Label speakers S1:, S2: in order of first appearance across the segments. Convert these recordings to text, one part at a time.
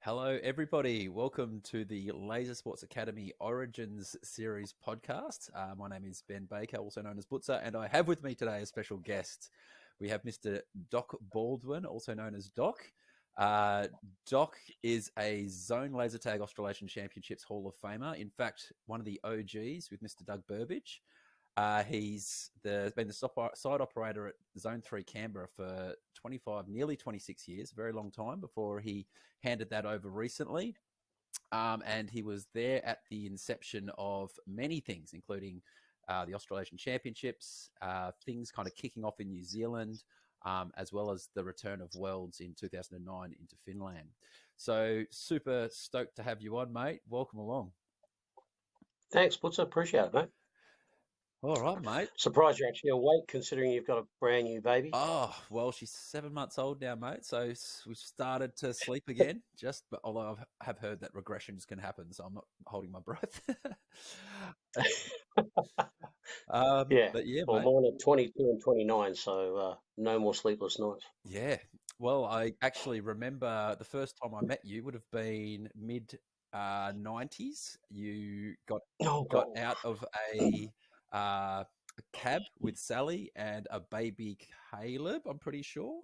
S1: Hello, everybody. Welcome to the Laser Sports Academy Origins series podcast. My name is Ben Baker, also known as Bootza, and I have with me today a special guest. We have Mr. Doc Baldwin, also known as Doc. Doc is a Zone Laser Tag Australasian Championships Hall of Famer. In fact, one of the OGs with Mr. Doug Burbidge. He's been the side operator at Zone 3 Canberra for 25, nearly 26 years, a very long time before he handed that over recently. And he was there at the inception of many things, including the Australasian Championships, things kind of kicking off in New Zealand, as well as the return of Worlds in 2009 into Finland. So super stoked to have you on, mate. Welcome along.
S2: Thanks, Bootza. Appreciate it, mate.
S1: All right, mate.
S2: Surprised you're actually awake considering you've got a brand new baby.
S1: Oh, well, she's 7 months old now, mate. So we've started to sleep again, although I have heard that regressions can happen, so I'm not holding my breath. But yeah,
S2: well,
S1: mate.
S2: mine are 22 and 29, so no more sleepless nights.
S1: Yeah. Well, I actually remember the first time I met you would have been mid 90s. You got out of a cab with Sally and a baby Caleb, I'm pretty sure.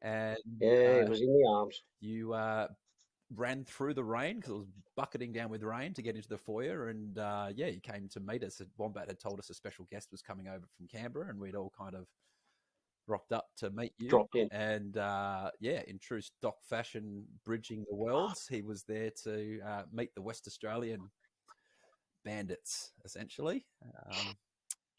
S1: And
S2: it was in the arms.
S1: You ran through the rain because it was bucketing down with rain to get into the foyer. And you came to meet us. Wombat had told us a special guest was coming over from Canberra, and we'd all kind of rocked up to meet you.
S2: Dropped in.
S1: And in true Doc fashion, bridging the worlds, he was there to meet the West Australian bandits, essentially.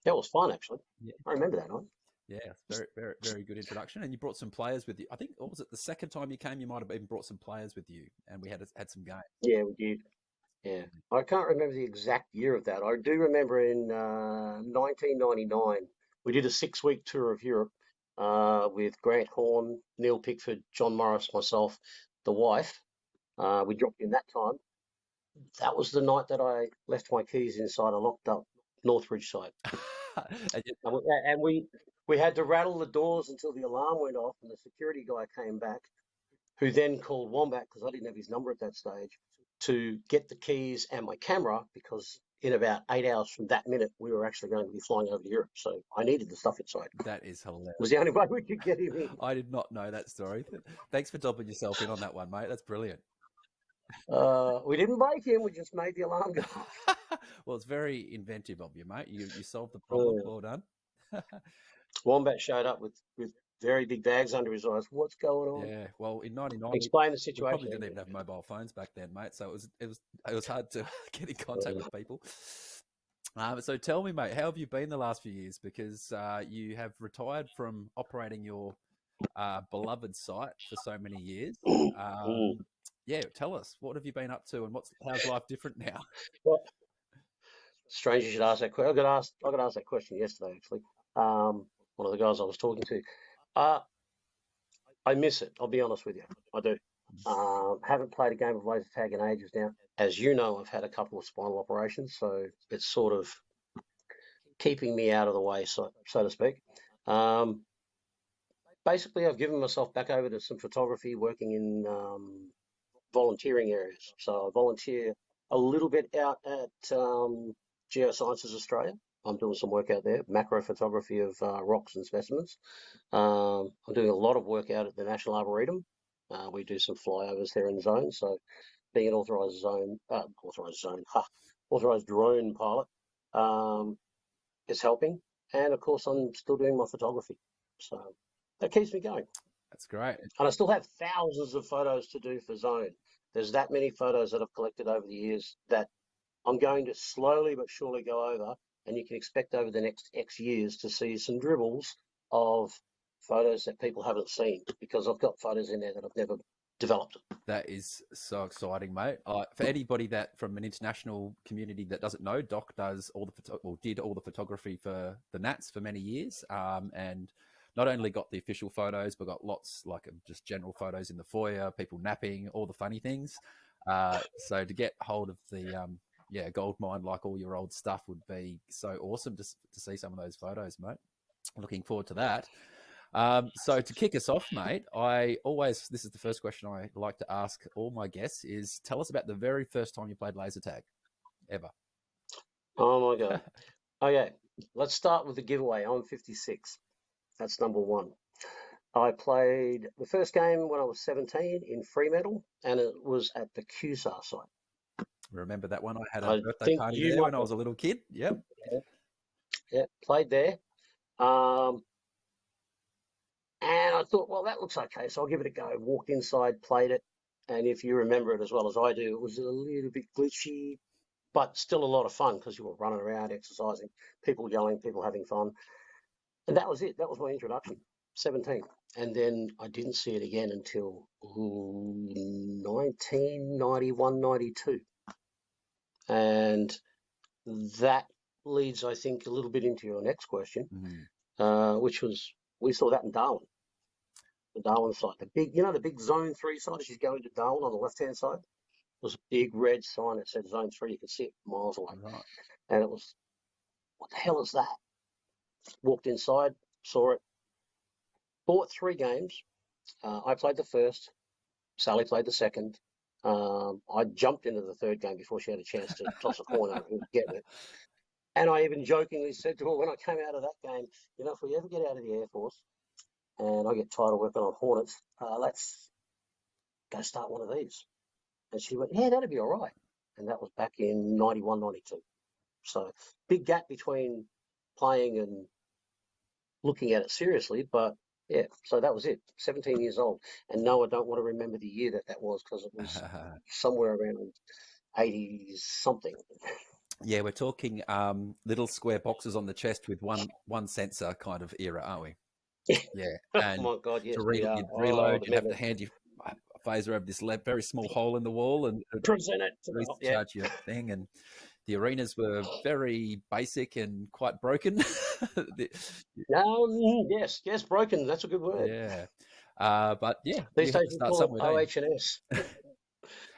S2: That was fun, actually.
S1: Yeah.
S2: I remember that night.
S1: Yeah, very, very, very good introduction. And you brought some players with you. I think, what was it, the second time you came, you might have even brought some players with you, and we had some games.
S2: Yeah, we did. Yeah. I can't remember the exact year of that. I do remember in 1999, we did a 6-week tour of Europe with Grant Horn, Neil Pickford, John Morris, myself, the wife. We dropped in that time. That was the night that I left my keys inside a locked up Northbridge site. and we had to rattle the doors until the alarm went off, and the security guy came back, who then called Wombat, because I didn't have his number at that stage, to get the keys and my camera, because in about 8 hours from that minute, we were actually going to be flying over to Europe. So I needed the stuff inside.
S1: That is hilarious.
S2: It was the only way we could get him in.
S1: I did not know that story. Thanks for dropping yourself in on that one, mate. That's brilliant.
S2: We didn't break him. We just made the alarm go off.
S1: Well, it's very inventive of you, mate. You solved the problem. Well done.
S2: Wombat showed up with very big bags under his eyes. What's going on?
S1: Yeah, well, in '99,
S2: explain the situation.
S1: We probably didn't even have mobile phones back then, mate. So it was hard to get in contact with people. So tell me, mate, how have you been the last few years? Because you have retired from operating your beloved site for so many years. Yeah, tell us, what have you been up to, and how's life different now?
S2: Well, strange you should ask that question. I got asked that question yesterday, actually. One of the guys I was talking to. I miss it. I'll be honest with you. I do. Haven't played a game of laser tag in ages now. As you know, I've had a couple of spinal operations, so it's sort of keeping me out of the way, so to speak. Basically, I've given myself back over to some photography, working in volunteering areas. So I volunteer a little bit out at Geosciences Australia. I'm doing some work out there, macro photography of rocks and specimens. I'm doing a lot of work out at the National Arboretum. We do some flyovers there in zone. So being an authorised drone pilot is helping. And of course, I'm still doing my photography. So that keeps me going.
S1: That's great.
S2: And I still have thousands of photos to do for Zone. There's that many photos that I've collected over the years that I'm going to slowly but surely go over, and you can expect over the next X years to see some dribbles of photos that people haven't seen, because I've got photos in there that I've never developed.
S1: That is so exciting, mate. For anybody that from an international community that doesn't know, Doc does did all the photography for the Nats for many years, and not only got the official photos, but got lots like just general photos in the foyer, people napping, all the funny things. So to get hold of the gold mine, like all your old stuff, would be so awesome to see some of those photos, mate. Looking forward to that. So to kick us off, mate, this is the first question I like to ask all my guests is tell us about the very first time you played laser tag ever.
S2: Oh my God. Okay, let's start with the giveaway. I'm 56. That's number one. I played the first game when I was 17 in Fremantle, and it was at the QSAR site.
S1: Remember that one? I had a
S2: I
S1: birthday
S2: think
S1: party
S2: you
S1: there
S2: might
S1: when I was a little kid. Yep.
S2: yeah, played there. And I thought, well, that looks okay, so I'll give it a go. Walked inside, played it, and if you remember it as well as I do, it was a little bit glitchy, but still a lot of fun because you were running around, exercising, people yelling, people having fun. And that was it. That was my introduction, 17. And then I didn't see it again until 1991, 92. And that leads, I think, a little bit into your next question, which was, we saw that in Darwin. The Darwin site, the big zone 3 site as you go into Darwin on the left-hand side, was a big red sign that said zone 3. You could see it miles away.
S1: Right.
S2: And it was, what the hell is that? Walked inside, saw it, bought 3 games. I played the first, Sally played the second. I jumped into the third game before she had a chance to toss a coin over and get it. And I even jokingly said to her when I came out of that game, if we ever get out of the Air Force and I get tired of working on Hornets, let's go start one of these. And she went, yeah, that'd be all right. And that was back in 91, 92. So big gap between playing and looking at it seriously. But yeah, so that was it, 17 years old. And no, I don't want to remember the year that was because it was somewhere around 80s something.
S1: Yeah, we're talking little square boxes on the chest with one sensor kind of era, aren't we? Yeah. And
S2: oh my God, yes,
S1: you'd reload, you'd have to hand your phaser over this very small hole in the wall and
S2: present it to
S1: recharge your thing. And the arenas were very basic and quite broken.
S2: Yes, broken. That's a good word.
S1: Yeah. But yeah,
S2: these days we call it OH&S.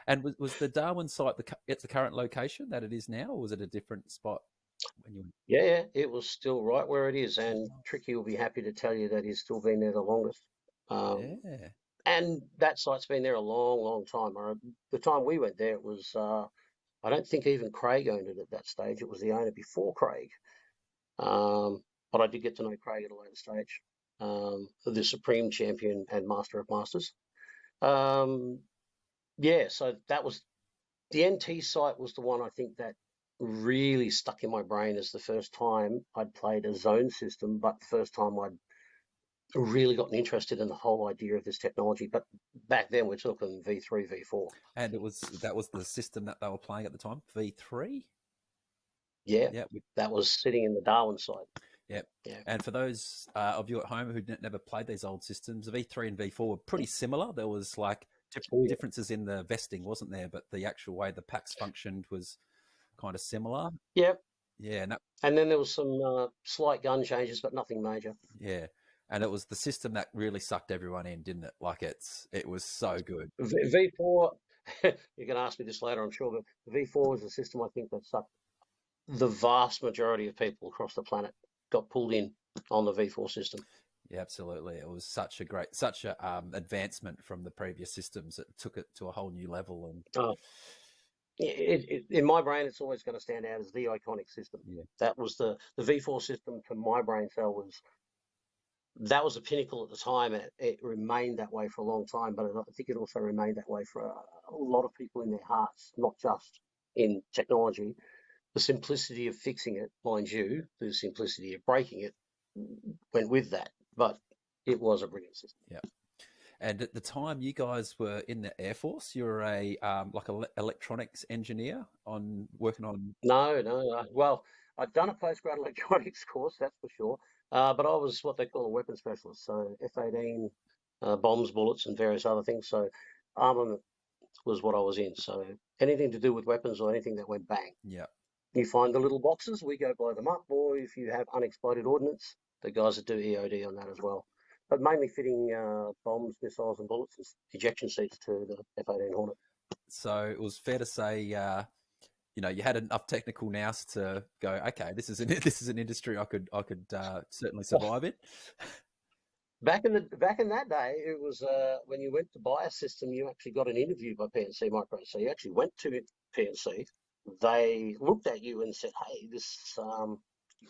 S1: And was the Darwin site at the current location that it is now, or was it a different spot when you?
S2: Yeah, it was still right where it is, and Tricky will be happy to tell you that he's still been there the longest.
S1: Yeah.
S2: And that site's been there a long, long time. The time we went there, it was I don't think even Craig owned it at that stage. It was the owner before Craig. But I did get to know Craig at a later stage, the Supreme Champion and Master of Masters. Yeah, so that was the NT site was the one I think that really stuck in my brain as the first time I'd played a zone system, but the first time I'd really gotten interested in the whole idea of this technology. But back then we're talking V3, V4.
S1: And that was the system that they were playing at the time, V3?
S2: Yeah, that was sitting in the Darwin side.
S1: Yep. Yeah. And for those of you at home who never played these old systems, the V3 and V4 were pretty similar. There was like differences in the vesting, wasn't there? But the actual way the packs functioned was kind of similar.
S2: Yep.
S1: Yeah.
S2: And then there was some slight gun changes, but nothing major.
S1: Yeah. And it was the system that really sucked everyone in, didn't it? Like it was so good.
S2: V4, you can ask me this later, I'm sure, but V4 was a system I think that sucked the vast majority of people across the planet got pulled in on the V4 system.
S1: Yeah, absolutely. It was such a advancement from the previous systems. It took it to a whole new level. And
S2: in my brain, it's always going to stand out as the iconic system.
S1: Yeah.
S2: That was the V4 system to my brain cell that was the pinnacle at the time, and it remained that way for a long time. But I think it also remained that way for a lot of people in their hearts, not just in technology. The simplicity of fixing it, mind you, the simplicity of breaking it went with that. But it was a brilliant system.
S1: Yeah. And at the time, you guys were in the Air Force. You were a electronics engineer working on.
S2: No. Well, I'd done a postgrad electronics course, that's for sure. But I was what they call a weapon specialist, so F-18, bombs, bullets, and various other things. So armament was what I was in. So anything to do with weapons or anything that went bang.
S1: Yeah.
S2: You find the little boxes, we go blow them up, or if you have unexploded ordnance, the guys that do EOD on that as well. But mainly fitting bombs, missiles, and bullets and ejection seats to the F-18 Hornet.
S1: So it was fair to say, you had enough technical nous to go, okay, this is an industry I could certainly survive in.
S2: Back in that day, it was when you went to buy a system, you actually got an interview by PNC Micro. So you actually went to PNC. They looked at you and said, "Hey, this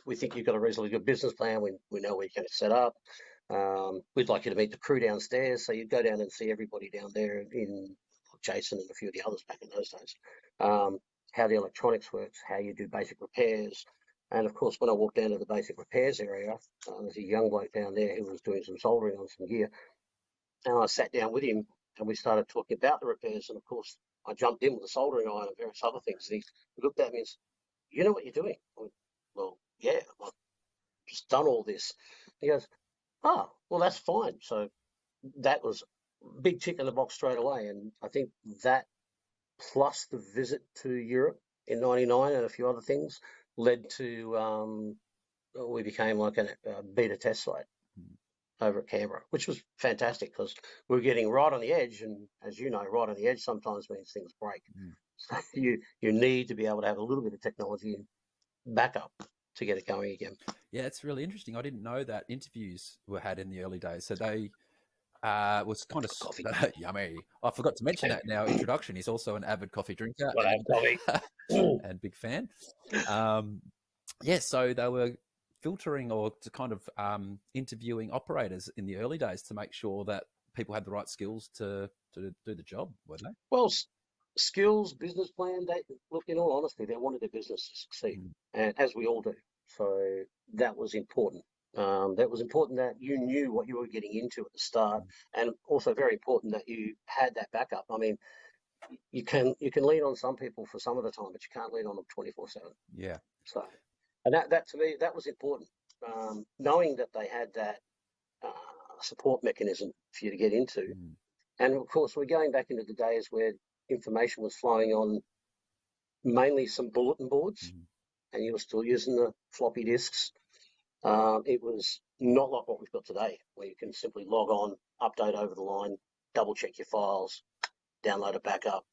S2: we think you've got a reasonably good business plan. We know where you're going to set up. We'd like you to meet the crew downstairs." So you'd go down and see everybody down there in Jason and a few of the others back in those days. How the electronics works, how you do basic repairs. And of course, when I walked down to the basic repairs area, there's a young bloke down there who was doing some soldering on some gear. And I sat down with him and we started talking about the repairs. And of course, I jumped in with a soldering iron and various other things. And he looked at me and said, "You know what you're doing?" I went, "Well, yeah, I've just done all this." He goes, "Oh, well, that's fine." So that was a big tick in the box straight away. And I think that plus the visit to Europe in '99 and a few other things led to we became like a beta test site over at Canberra, which was fantastic because we were getting right on the edge, and as you know, right on the edge sometimes means things break. So you need to be able to have a little bit of technology and backup to get it going again.
S1: Yeah, it's really interesting. I didn't know that interviews were had in the early days. So they was kind of
S2: Coffee.
S1: yummy. I forgot to mention that in our introduction. He's also an avid coffee drinker and big fan. Yeah, so they were filtering or to kind of interviewing operators in the early days to make sure that people had the right skills to do the job, were they?
S2: Well, skills, business plan. Look, in all honesty, they wanted their business to succeed, and as we all do. So that was important. That was important that you knew what you were getting into at the start, and also very important that you had that backup. I mean, you can lean on some people for some of the time, but you can't lean on them 24/7.
S1: Yeah.
S2: So, and that to me, that was important. Knowing that they had that support mechanism for you to get into, and of course, we're going back into the days where information was flowing on mainly some bulletin boards, and you were still using the floppy disks. It was not like what we've got today, where you can simply log on, update over the line, double check your files, download a backup,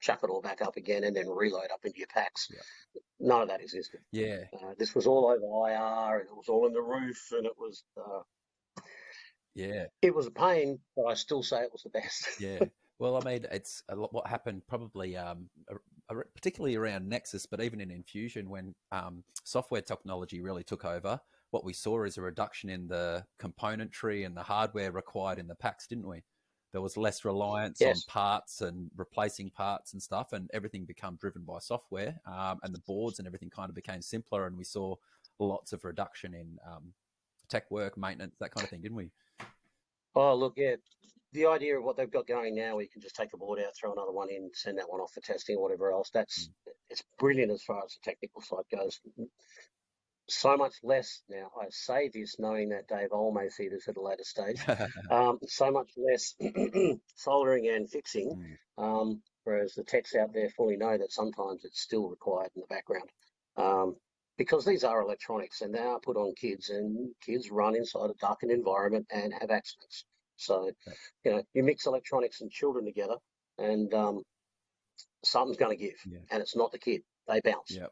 S2: chuck it all back up again, and then reload up into your packs.
S1: Yeah.
S2: None of that existed.
S1: Yeah.
S2: This was all over IR, and it was all in the roof, and it was
S1: yeah.
S2: It was a pain, but I still say it was the best.
S1: Yeah. Well, I mean, it's a lot what happened probably particularly around Nexus, but even in Infusion when software technology really took over, what we saw is a reduction in the componentry and the hardware required in the packs, didn't we? There was less reliance on parts and replacing parts and stuff, and everything became driven by software, and the boards and everything kind of became simpler, and we saw lots of reduction in tech work, maintenance, that kind of thing, didn't we?
S2: Oh, look, yeah. The idea of what they've got going now, where you can just take a board out, throw another one in, send that one off for testing or whatever else, it's brilliant as far as the technical side goes. So much less now. I say this knowing that Dave Oll may see this at a later stage. So much less soldering and fixing, whereas the techs out there fully know that sometimes it's still required in the background. Because these are electronics and they are put on kids, and kids run inside a darkened environment and have accidents. So, you mix electronics and children together, and something's going to give. Yeah. And it's not the kid; they bounce.
S1: Yep.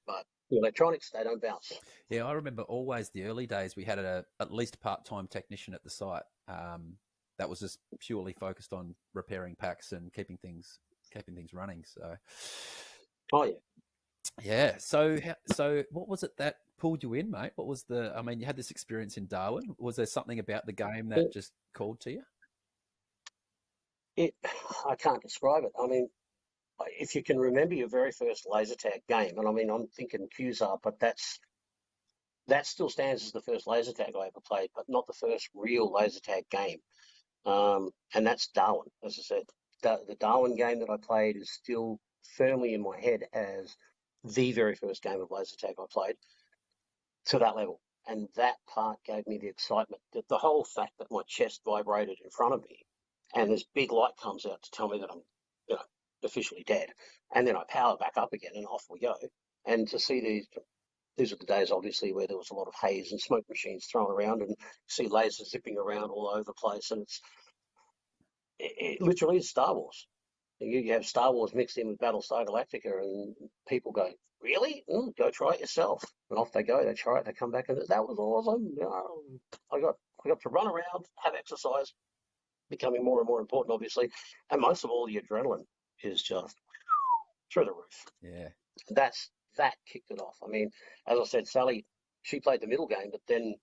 S2: But the electronics, they don't bounce.
S1: Yeah, I remember always the early days. We had at least a part-time technician at the site that was just purely focused on repairing packs and keeping things running. So,
S2: oh yeah.
S1: Yeah. So what was it that pulled you in, mate? What was I mean, you had this experience in Darwin. Was there something about the game that just called to you?
S2: I can't describe it. I mean, if you can remember your very first laser tag game, and I mean, I'm thinking QZAR, but that still stands as the first laser tag I ever played, but not the first real laser tag game. And that's Darwin, as I said. The Darwin game that I played is still firmly in my head as the very first game of laser tag I played to that level. And that part gave me the excitement, the whole fact that my chest vibrated in front of me and this big light comes out to tell me that I'm officially dead. And then I power back up again and off we go. And to see these are the days, obviously, where there was a lot of haze and smoke machines thrown around and see lasers zipping around all over the place. And it literally is Star Wars. You have Star Wars mixed in with Battlestar Galactica, and people go, really? Go try it yourself. And off they go. They try it. They come back, and that was awesome. I We got to run around, have exercise, becoming more and more important, obviously. And most of all, the adrenaline is just through the roof.
S1: Yeah.
S2: That kicked it off. I mean, as I said, Sally, she played the middle game, but then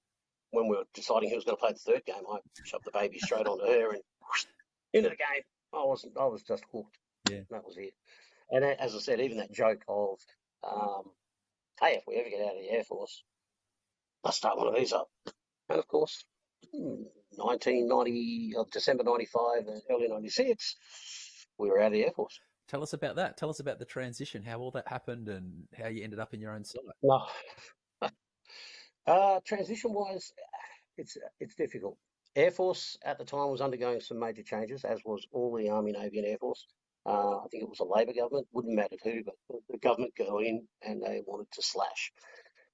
S2: when we were deciding who was going to play the third game, I shoved the baby straight onto her and whoosh, into the game. I was just hooked.
S1: Yeah.
S2: That was it. And as I said, even that joke of, hey, if we ever get out of the Air Force, I'll start one of these up. And of course, 1990, December 95 and early 96, we were out of the Air Force.
S1: Tell us about that. Tell us about the transition, how all that happened and how you ended up in your own site.
S2: No. Transition-wise, it's difficult. Air Force at the time was undergoing some major changes, as was all the Army, Navy and Air Force. I think it was a Labor government, wouldn't matter who, but the government go in and they wanted to slash.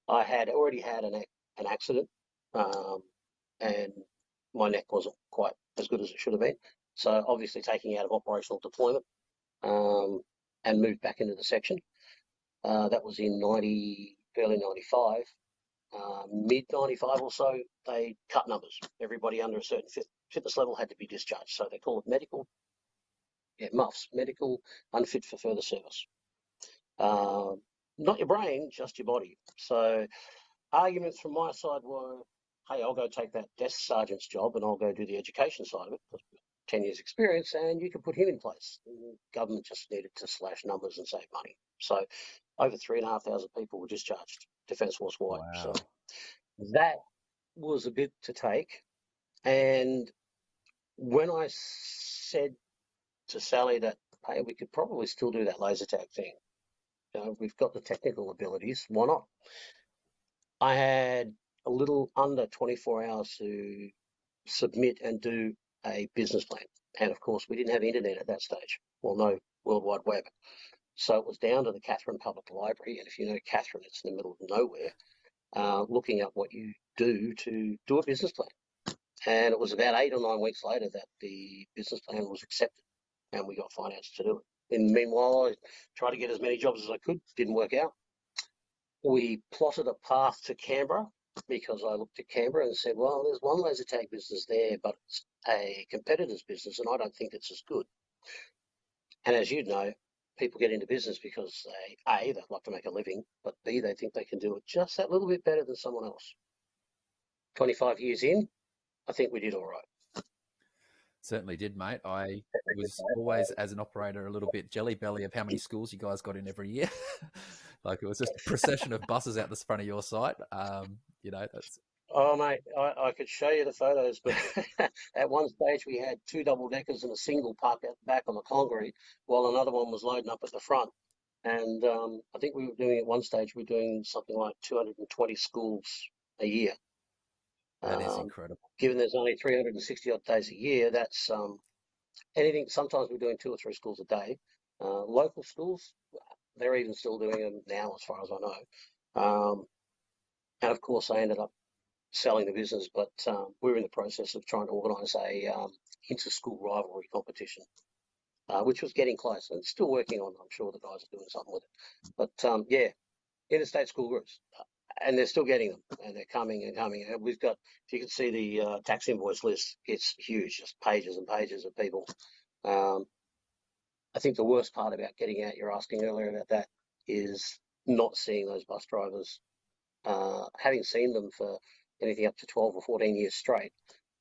S2: I had already had an accident, and my neck wasn't quite as good as it should have been. So obviously taking out of operational deployment, and moved back into the section. That was in early 95. Mid 95 or so, they cut numbers. Everybody under a certain fitness level had to be discharged. So they call it MUFS, medical unfit for further service. Not your brain, just your body. So arguments from my side were, hey, I'll go take that desk sergeant's job and I'll go do the education side of it. 10 years experience, and you can put him in place. The government just needed to slash numbers and save money. So over 3,500 people were discharged, Defence Force wide.
S1: Wow.
S2: So that was a bit to take. And when I said to Sally that, hey, we could probably still do that LSA thing. We've got the technical abilities. Why not? I had a little under 24 hours to submit and do a business plan. And of course, we didn't have internet at that stage. Well, no World Wide Web. So it was down to the Catherine Public Library. And if you know Catherine, it's in the middle of nowhere, looking at what you do to do a business plan. And it was about 8 or 9 weeks later that the business plan was accepted and we got finance to do it. In the meanwhile, I tried to get as many jobs as I could. Didn't work out. We plotted a path to Canberra because I looked at Canberra and said, well, there's one LSA business there, but it's a competitor's business and I don't think it's as good. And as you know, people get into business because they'd like to make a living, but B, they think they can do it just that little bit better than someone else. 25 years in, I think we did all right.
S1: Certainly did, mate. I was always, as an operator, a little bit jelly belly of how many schools you guys got in every year. Like it was just a procession of buses out the front of your site. That's.
S2: Oh, mate, I could show you the photos, but at one stage we had 2 double-deckers and a single parked out back on the concrete, while another one was loading up at the front. And I think we were doing at one stage, we were doing something like 220 schools a year.
S1: That is incredible.
S2: Given there's only 360 odd days a year, that's anything. Sometimes we're doing 2 or 3 schools a day. Local schools, they're even still doing them now, as far as I know. And of course, I ended up selling the business, but we're in the process of trying to organise a inter-school rivalry competition, which was getting close and still working on. I'm sure the guys are doing something with it. But yeah, interstate school groups, and they're still getting them, and they're coming and coming. And we've got, if you can see the tax invoice list, it's huge, just pages and pages of people. I think the worst part about getting out, you're asking earlier about that, is not seeing those bus drivers, having seen them for anything up to 12 or 14 years straight,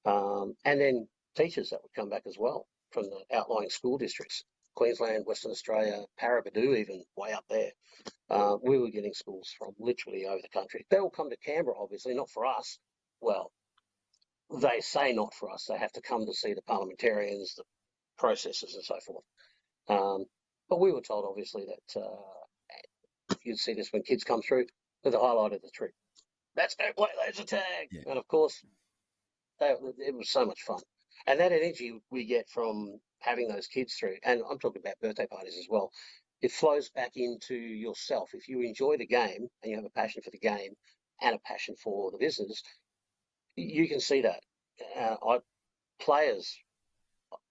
S2: and then teachers that would come back as well from the outlying school districts, Queensland, Western Australia, Parabadoo, even way up there. We were getting schools from literally over the country. They all come to Canberra, obviously, not for us. Well, they say not for us. They have to come to see the parliamentarians, the processes and so forth. But we were told, obviously, that you'd see this when kids come through, they're the highlight of the trip. Let's go play laser tag. Yeah. And of course, it was so much fun. And that energy we get from having those kids through, and I'm talking about birthday parties as well, it flows back into yourself. If you enjoy the game and you have a passion for the game and a passion for the business, you can see that. Players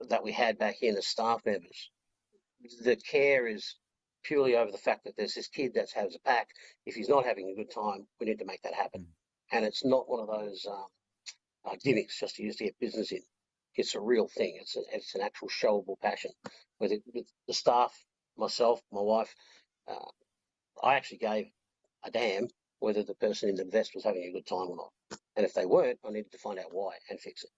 S2: that we had back in as staff members, the care is purely over the fact that there's this kid that has a pack. If he's not having a good time, we need to make that happen. And it's not one of those gimmicks just to use to get business in. It's a real thing. It's an actual showable passion. With the staff, myself, my wife, uh, I actually gave a damn whether the person in the vest was having a good time or not. And if they weren't, I needed to find out why and fix it,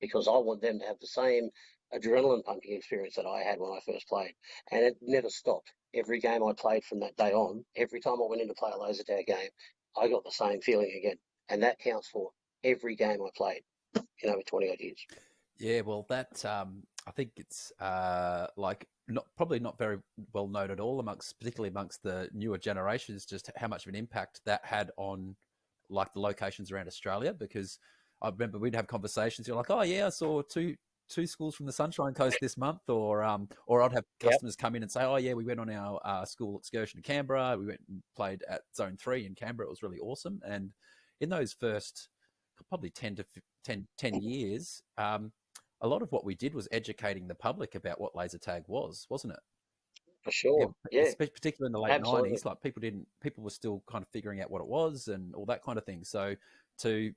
S2: because I want them to have the same adrenaline pumping experience that I had when I first played. And it never stopped. Every game I played from that day on, every time I went in to play a laser tag game, I got the same feeling again. And that counts for every game I played in over 20 odd years.
S1: Yeah, well, that I think it's like probably not very well known at all particularly amongst the newer generations, just how much of an impact that had on like the locations around Australia. Because I remember we'd have conversations. You're like, oh yeah, I saw two schools from the Sunshine Coast this month, or I'd have
S2: Yep.
S1: customers come in and say, oh yeah, we went on our school excursion to Canberra. We went and played at Zone 3 in Canberra. It was really awesome. And in those first probably 10 years, a lot of what we did was educating the public about what laser tag was, wasn't it?
S2: For
S1: Yeah,
S2: sure. Yeah,
S1: particularly in the late
S2: absolutely.
S1: '90s, like people were still kind of figuring out what it was and all that kind of thing. So to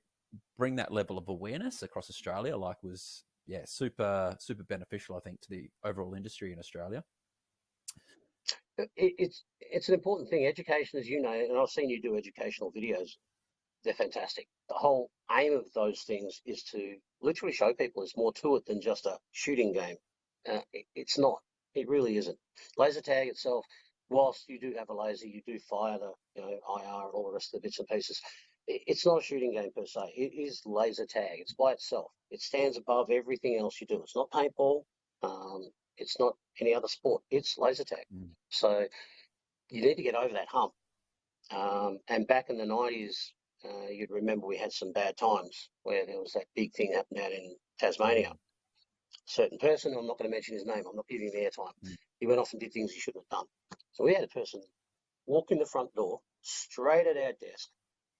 S1: bring that level of awareness across Australia, like, was super beneficial, I think, to the overall industry in Australia.
S2: It's an important thing. Education, as you know, and I've seen you do educational videos. They're fantastic. The whole aim of those things is to literally show people there's more to it than just a shooting game. It's not. It really isn't. Laser tag itself, whilst you do have a laser, you do fire the IR and all the rest of the bits and pieces. It's not a shooting game per se. It is laser tag. It's by itself. It stands above everything else you do. It's not paintball. Um, it's not any other sport. It's laser tag.
S1: Mm.
S2: So you need to get over that hump. And back in the 90s, you'd remember we had some bad times where there was that big thing happening out in Tasmania.
S1: Mm.
S2: Certain person, I'm not going to mention his name, I'm not giving him airtime.
S1: Mm.
S2: He went off and did things he shouldn't have done. So we had a person walk in the front door, straight at our desk,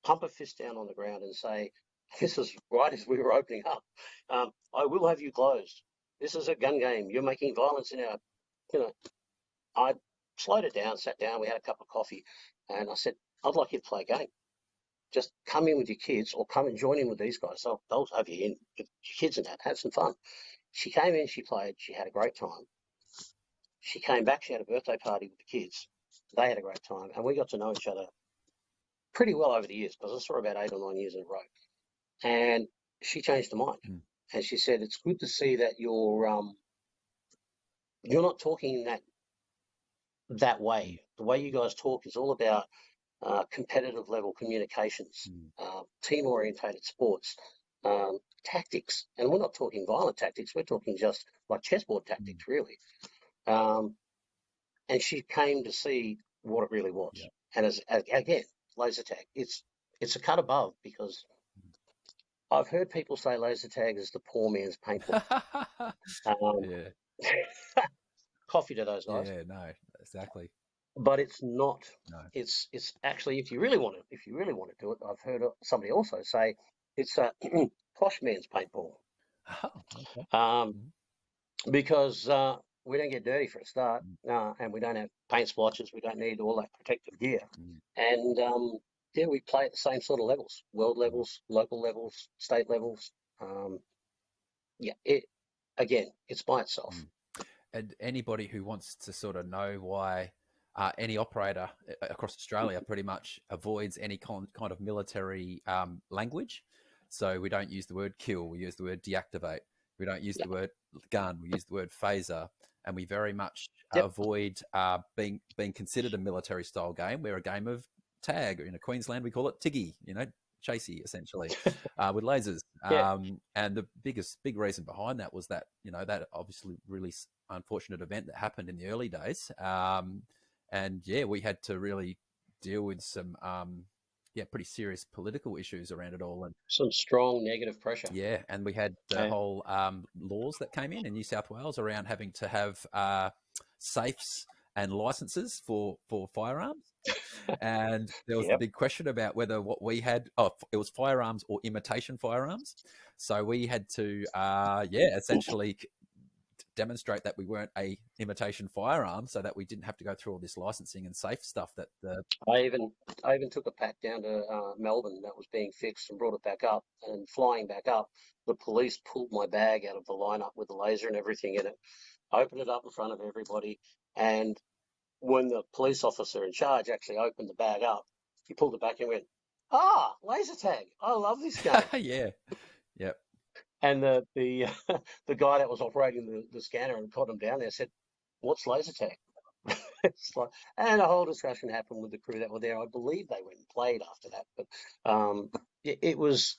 S2: pump a fist down on the ground and say, this is right as we were opening up, I will have you closed. This is a gun game. You're making violence in our, I slowed it down, sat down, we had a cup of coffee, and I said, I'd like you to play a game. Just come in with your kids or come and join in with these guys. They'll have you in with your kids and that, have some fun. She came in, she played, she had a great time. She came back, she had a birthday party with the kids. They had a great time, and we got to know each other pretty well over the years, because I saw her about 8 or 9 years in a row. And she changed her mind.
S1: Mm.
S2: And she said, it's good to see that you're not talking that way. The way you guys talk is all about competitive level communications, team-orientated sports, tactics. And we're not talking violent tactics. We're talking just like chessboard tactics, really. And she came to see what it really was.
S1: Yeah.
S2: And again, laser tag, it's a cut above, because I've heard people say laser tag is the poor man's paintball.
S1: Yeah.
S2: Coffee to those guys.
S1: Yeah, no, exactly.
S2: But it's not.
S1: No.
S2: It's actually, if you really want to do it, I've heard somebody also say it's a posh man's paintball.
S1: Oh, okay.
S2: Because we don't get dirty for a start, and we don't have paint splotches. We don't need all that protective gear, and we play at the same sort of levels: world levels, local levels, state levels. It's by itself.
S1: And anybody who wants to sort of know why any operator across Australia pretty much avoids any kind of military language. So we don't use the word kill, we use the word deactivate. We don't use the word gun, we use the word phaser. And we very much avoid being considered a military style game. We're a game of tag. In Queensland, we call it tiggy, chasey, essentially, with lasers. And the big reason behind that was that, that obviously really unfortunate event that happened in the early days. And we had to really deal with some, pretty serious political issues around it all. And
S2: some strong negative pressure.
S1: Yeah. And we had the whole laws that came in New South Wales around having to have safes and licenses for firearms. And there was a big question about whether what we had, it was firearms or imitation firearms. So we had to, essentially demonstrate that we weren't a imitation firearm, so that we didn't have to go through all this licensing and safe stuff that the
S2: I even took a pack down to Melbourne that was being fixed and brought it back up. And flying back up, the police pulled my bag out of the lineup with the laser and everything in it, opened it up in front of everybody, and when the police officer in charge actually opened the bag up, he pulled it back and went, "Ah, laser tag! I love this game."
S1: yeah, yep,
S2: And the the guy that was operating the scanner and put him down there said, "What's laser tag?" It's like, and a whole discussion happened with the crew that were there. I believe they went and played after that, but it was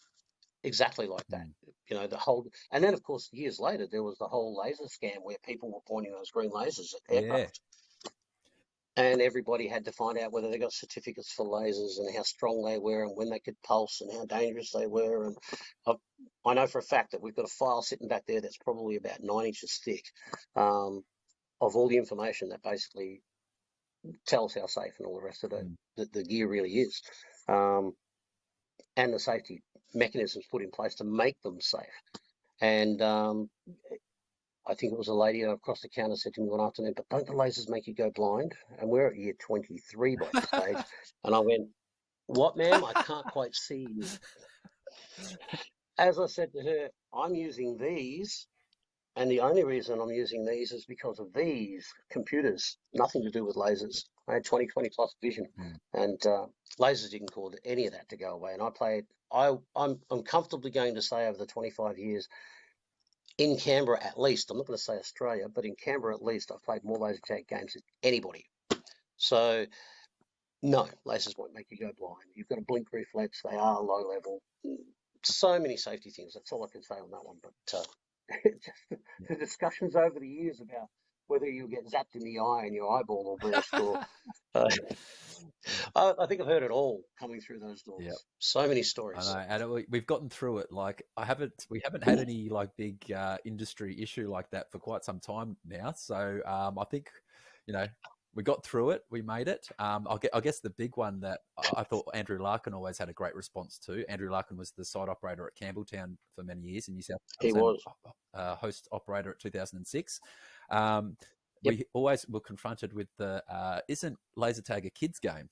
S2: exactly like that. You know, the whole, and then of course years later there was the whole laser scam where people were pointing those green lasers at
S1: yeah,
S2: aircraft, and everybody had to find out whether they got certificates for lasers and how strong they were and when they could pulse and how dangerous they were. And I know for a fact that we've got a file sitting back there that's probably about 9 inches thick, of all the information that basically tells how safe and all the rest of the gear really is, and the safety mechanisms put in place to make them safe. And I think it was a lady across the counter said to me one afternoon, "But don't the lasers make you go blind?" And we're at year 23 by this stage. And I went, "What, ma'am? I can't quite see you." As I said to her, I'm using these, and the only reason I'm using these is because of these computers, nothing to do with lasers. I had 20/20 plus vision, and lasers didn't cause any of that to go away. And I played, I'm comfortably going to say over the 25 years, in Canberra at least, I'm not going to say Australia, but in Canberra at least, I've played more laser tag games than anybody. So, no, lasers won't make you go blind. You've got a blink reflex. They are low level. So many safety things. That's all I can say on that one. But just the discussions over the years about whether you get zapped in the eye and your eyeball will burst, or I think I've heard it all coming through those doors. Yep. So many stories.
S1: I know, and we've gotten through it. Like we haven't had any like big industry issue like that for quite some time now. So I think, you know, we got through it. We made it. I guess the big one that I thought Andrew Larkin always had a great response to. Andrew Larkin was the site operator at Campbelltown for many years in New South Wales.
S2: He was
S1: host operator at 2006. We always were confronted with the isn't laser tag a kids game,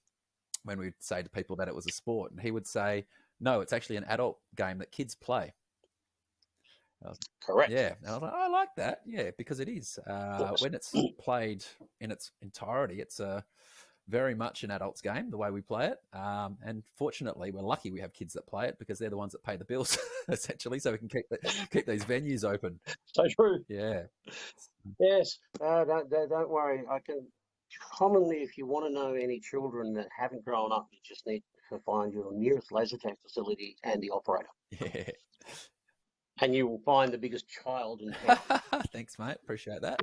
S1: when we'd say to people that it was a sport, and he would say, "No, it's actually an adult game that kids play."
S2: Correct.
S1: Yeah, and I was like, I like that. Yeah, because it is when it's played in its entirety, it's very much an adult's game the way we play it. And fortunately, we're lucky we have kids that play it because they're the ones that pay the bills essentially, so we can keep these venues open.
S2: So true.
S1: Yeah.
S2: Yes. Don't worry. I can. Commonly, if you want to know any children that haven't grown up, you just need to find your nearest laser tag facility and the operator.
S1: Yeah.
S2: And you will find the biggest child in town.
S1: Thanks, mate. Appreciate that.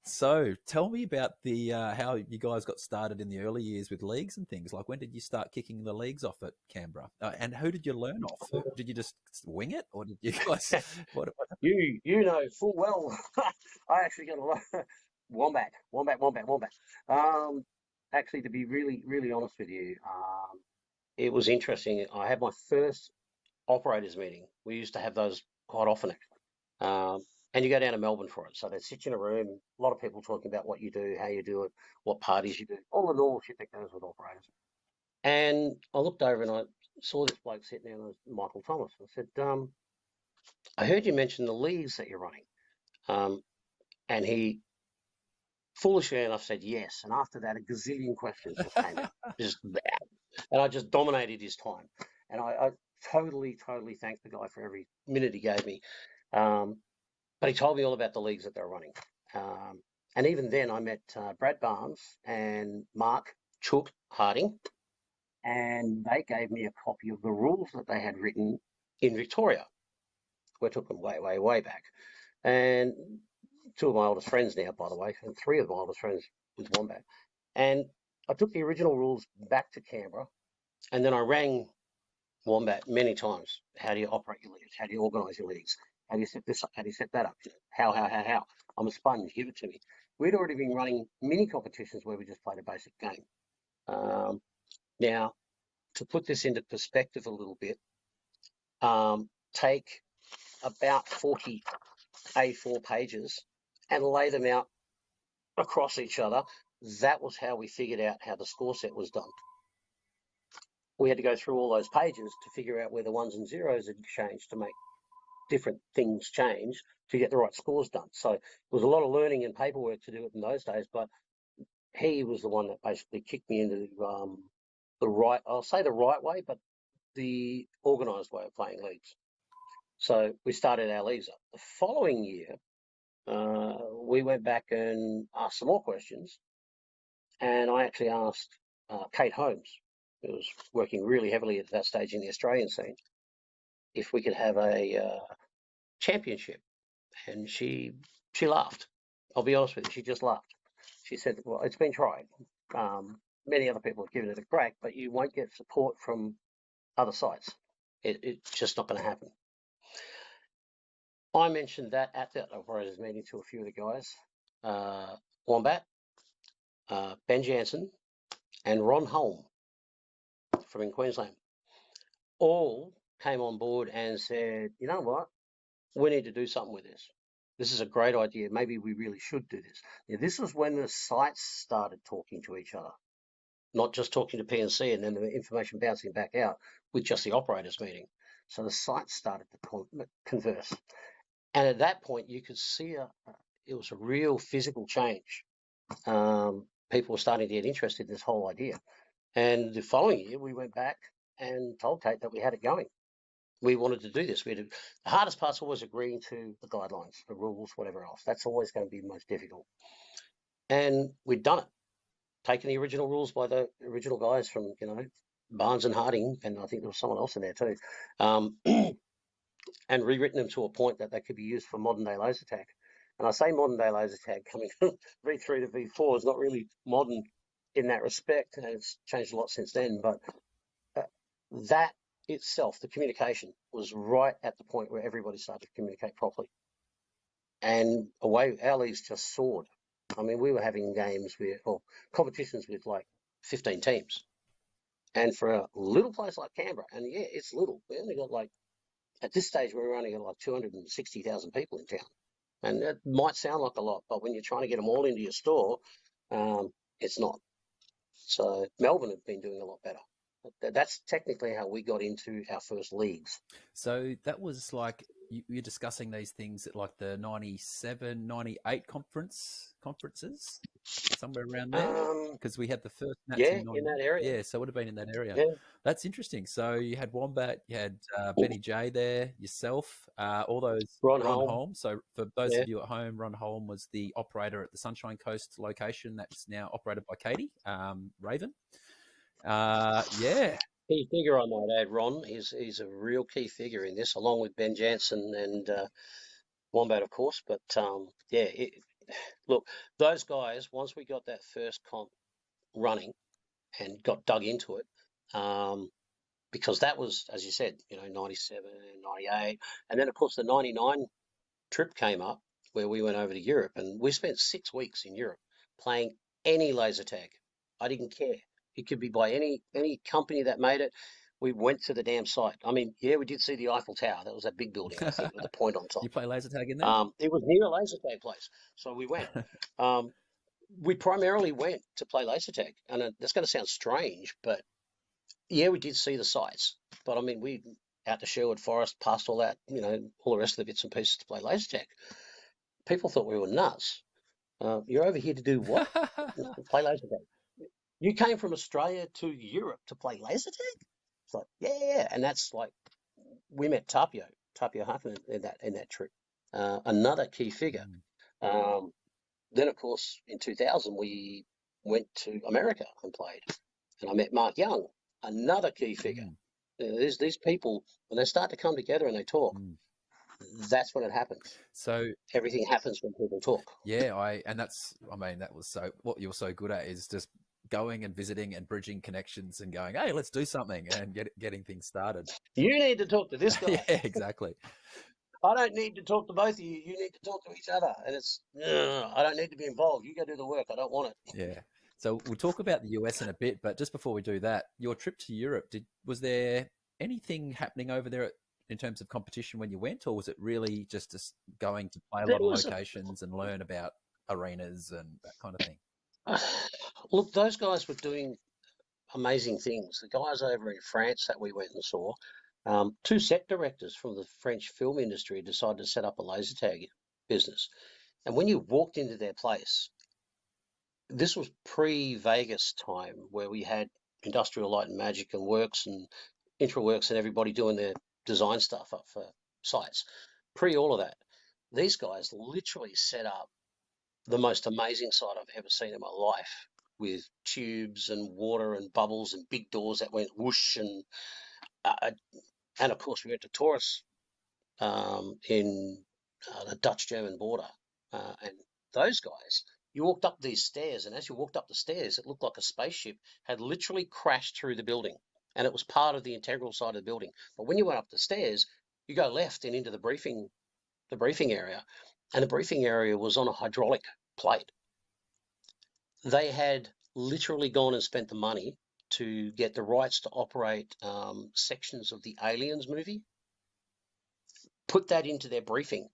S1: So tell me about the how you guys got started in the early years with leagues and things. Like, when did you start kicking the leagues off at Canberra? And who did you learn off? Did you just wing it, or did you guys? What?
S2: You know full well. I actually got a lot of wombat. Actually, to be really honest with you, it was interesting. I had my first operators meeting. We used to have those quite often, actually. And you go down to Melbourne for it. So they sit you in a room, a lot of people talking about what you do, how you do it, what parties you do, all the normal shit that goes with operators. And I looked over and I saw this bloke sitting there, Michael Thomas. I said, I heard you mention the leagues that you're running. And he, foolishly enough, said yes. And after that, a gazillion questions just came out. And I just dominated his time. And I totally thanked the guy for every minute he gave me. But he told me all about the leagues that they were running. And even then, I met Brad Barnes and Mark Chook Harding, and they gave me a copy of the rules that they had written in Victoria. We took them way back. And two of my oldest friends now, by the way, and three of my oldest friends with Wombat. And I took the original rules back to Canberra, and then I rang Wombat many times. How do you operate your leagues? How do you organise your leagues? How do you set this up? How do you set that up? How? I'm a sponge. Give it to me. We'd already been running mini competitions where we just played a basic game. Now, to put this into perspective a little bit, take about 40 A4 pages and lay them out across each other. That was how we figured out how the score set was done. We had to go through all those pages to figure out where the ones and zeros had changed to make different things change to get the right scores done. So it was a lot of learning and paperwork to do it in those days, but he was the one that basically kicked me into the right, I'll say the right way, but the organised way of playing leagues. So we started our leagues up. The following year, we went back and asked some more questions, and I actually asked Kate Holmes, who was working really heavily at that stage in the Australian scene, if we could have a championship, and she laughed. I'll be honest with you, she just laughed. She said, well, it's been tried. Many other people have given it a crack, but you won't get support from other sites. It's just not going to happen. I mentioned that at the operators meeting to a few of the guys. Wombat, Ben Jansen, and Ron Holm from in Queensland all came on board and said, you know what, we need to do something with this. This is a great idea. Maybe we really should do this. Now, this was when the sites started talking to each other, not just talking to PNC and then the information bouncing back out with just the operators meeting. So the sites started to converse. And at that point, you could see it was a real physical change. People were starting to get interested in this whole idea. And the following year, we went back and told Kate that we had it going. We wanted to do this. The hardest part's always agreeing to the guidelines, the rules, whatever else. That's always going to be the most difficult. And we'd done it, taken the original rules by the original guys from, Barnes and Harding, and I think there was someone else in there too, and rewritten them to a point that they could be used for modern-day LSA. And I say modern-day LSA coming from V3 to V4 is not really modern in that respect, and it's changed a lot since then, but that itself, the communication, was right at the point where everybody started to communicate properly. And away, our leagues just soared. I mean, we were having competitions with like 15 teams. And for a little place like Canberra, and yeah, it's little, we only got at this stage, we were only got 260,000 people in town. And that might sound like a lot, but when you're trying to get them all into your store, it's not. So Melbourne have been doing a lot better. That's technically how we got into our first leagues.
S1: So that was like you're discussing these things at like the 97, 98 conferences, somewhere around there, because we had the first match
S2: in that area.
S1: Yeah, so it would have been in that area.
S2: Yeah.
S1: That's interesting. So you had Wombat, you had Benny J there, yourself, all those
S2: Ron Holm.
S1: So for those of you at home, Ron Holm was the operator at the Sunshine Coast location that's now operated by Katie Raven.
S2: Key figure, I might add, Ron. He's a real key figure in this, along with Ben Jansen and Wombat, of course. But look, those guys, once we got that first comp running and got dug into it, because that was, as you said, 97, 98, and then of course the 99 trip came up where we went over to Europe, and we spent 6 weeks in Europe playing any laser tag. I didn't care. It could be by any company that made it. We went to the damn site. I mean, yeah, we did see the Eiffel Tower. That was that big building, I think, with the point on top.
S1: You play laser tag in there?
S2: It was near a laser tag place, so we went. We primarily went to play laser tag, and that's going to sound strange, but yeah, we did see the sites. But I mean, we out to Sherwood Forest, past all that, all the rest of the bits and pieces to play laser tag. People thought we were nuts. You're over here to do what? Play laser tag. You came from Australia to Europe to play laser tag? It's like, yeah. And that's like, we met Tapio Huffman in that trip. Another key figure. Then, of course, in 2000, we went to America and played. And I met Mark Young, another key figure. There's these people, when they start to come together and they talk, that's when it happens.
S1: So
S2: everything happens when people talk.
S1: Yeah, that was so, what you're so good at is just going and visiting and bridging connections and going, hey, let's do something, and getting things started.
S2: You need to talk to this guy.
S1: Yeah, exactly.
S2: I don't need to talk to both of you. You need to talk to each other. And it's, I don't need to be involved. You go do the work. I don't want it.
S1: Yeah. So we'll talk about the US in a bit, but just before we do that, your trip to Europe, was there anything happening over there in terms of competition when you went, or was it really just going to play a
S2: There
S1: lot of
S2: was
S1: locations and learn about arenas and that kind of thing?
S2: look, those guys were doing amazing things. The guys over in France that we went and saw, two set directors from the French film industry decided to set up a laser tag business. And when you walked into their place, this was pre-Vegas time where we had Industrial Light and Magic and Works and IntraWorks and everybody doing their design stuff up for sites. Pre all of that, these guys literally set up the most amazing site I've ever seen in my life, with tubes and water and bubbles and big doors that went whoosh, and of course we went to Taurus in the Dutch-German border, and those guys. You walked up these stairs, and as you walked up the stairs, it looked like a spaceship had literally crashed through the building, and it was part of the integral side of the building. But when you went up the stairs, you go left and into the briefing area, and the briefing area was on a hydraulic plate. They had literally gone and spent the money to get the rights to operate sections of the Aliens movie, put that into their briefing,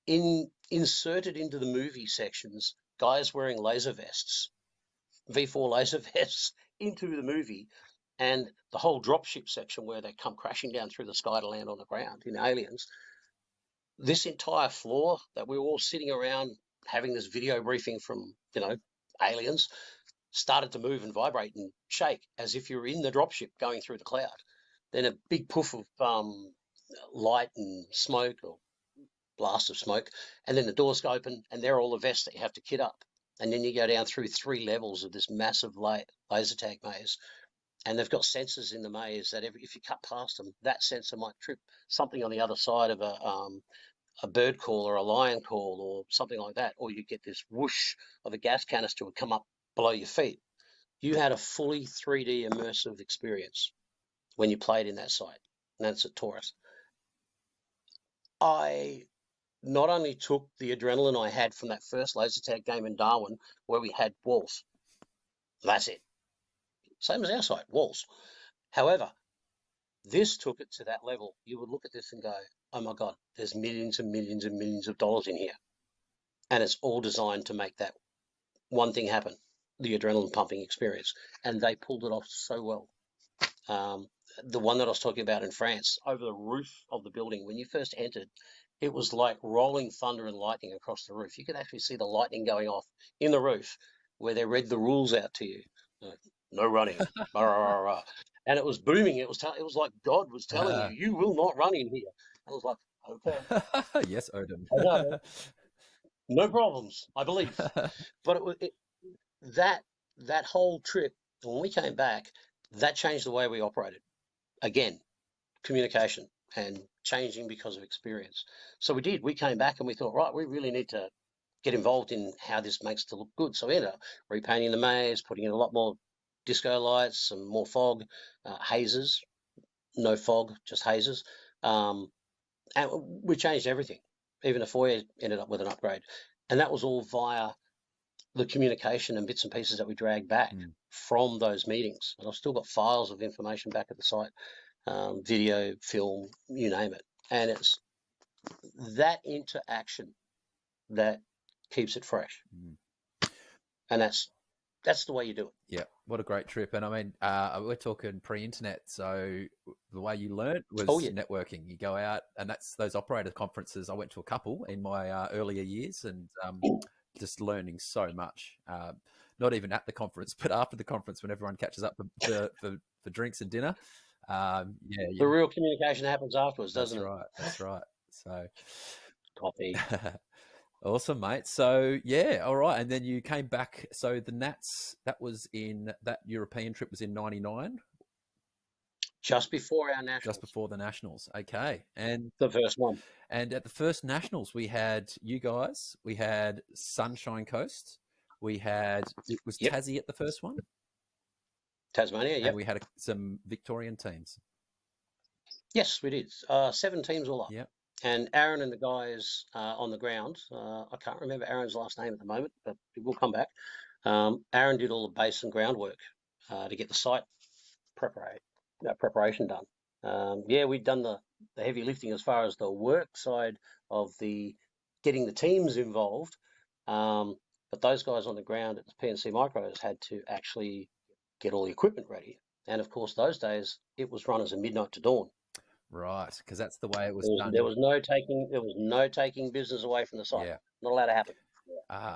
S2: inserted into the movie sections guys wearing laser vests, V4 laser vests, into the movie, and the whole dropship section where they come crashing down through the sky to land on the ground in Aliens. This entire floor that we were all sitting around having this video briefing from, Aliens, started to move and vibrate and shake as if you're in the dropship going through the cloud. Then a big poof of light and smoke, or blast of smoke, and then the doors go open, and they're all the vests that you have to kit up. And then you go down through 3 levels of this massive laser tag maze, and they've got sensors in the maze that if you cut past them, that sensor might trip something on the other side of a bird call or a lion call or something like that, or you get this whoosh of a gas canister would come up below your feet. You had a fully 3D immersive experience when you played in that site, and that's at Taurus. I not only took the adrenaline I had from that first laser tag game in Darwin, where we had walls. That's it. Same as our site, walls. However, this took it to that level. You would look at this and go, oh my God, there's millions and millions and millions of dollars in here. And it's all designed to make that one thing happen, the adrenaline pumping experience. And they pulled it off so well. The one that I was talking about in France, over the roof of the building, when you first entered, it was like rolling thunder and lightning across the roof. You could actually see the lightning going off in the roof where they read the rules out to you. No running. And it was booming. It was like God was telling you, you will not run in here. I was like, okay.
S1: Yes, Odin.
S2: No problems, I believe. But that whole trip, when we came back, that changed the way we operated. Again, communication and changing because of experience. So we did. We came back and we thought, right, we really need to get involved in how this makes it look good. So we ended up repainting the maze, putting in a lot more disco lights, some more fog, hazes, no fog, just hazes. And we changed everything. Even the foyer ended up with an upgrade. And that was all via the communication and bits and pieces that we dragged back from those meetings. And I've still got files of information back at the site, video, film, you name it. And it's that interaction that keeps it fresh. And that's the way you do it.
S1: Yeah, what a great trip. And I mean, we're talking pre-internet, so the way you learnt was networking. You go out, and that's those operator conferences. I went to a couple in my earlier years, and just learning so much. Not even at the conference, but after the conference when everyone catches up for drinks and dinner.
S2: The real communication happens afterwards, doesn't it?
S1: That's right. So
S2: coffee.
S1: Awesome, mate. So yeah, all right. And then you came back. So the Nats, that European trip was in '99.
S2: Just before our nationals.
S1: Just before the nationals. Okay. And
S2: the first one.
S1: And at the first nationals, we had you guys. We had Sunshine Coast. It was Tassie at the first one.
S2: Tasmania,
S1: and we had some Victorian teams.
S2: Yes, we did. 7 teams all up.
S1: Yep.
S2: And Aaron and the guys on the ground, I can't remember Aaron's last name at the moment, but it will come back. Aaron did all the base and groundwork to get the site preparation done. Yeah, we'd done the heavy lifting as far as the work side of the getting the teams involved. But those guys on the ground at the PNC Micros had to actually get all the equipment ready. And of course, those days it was run as a midnight to dawn.
S1: Right, because that's the way it was
S2: There was,
S1: done.
S2: there was no taking business away from the site.
S1: Yeah.
S2: Not allowed to happen.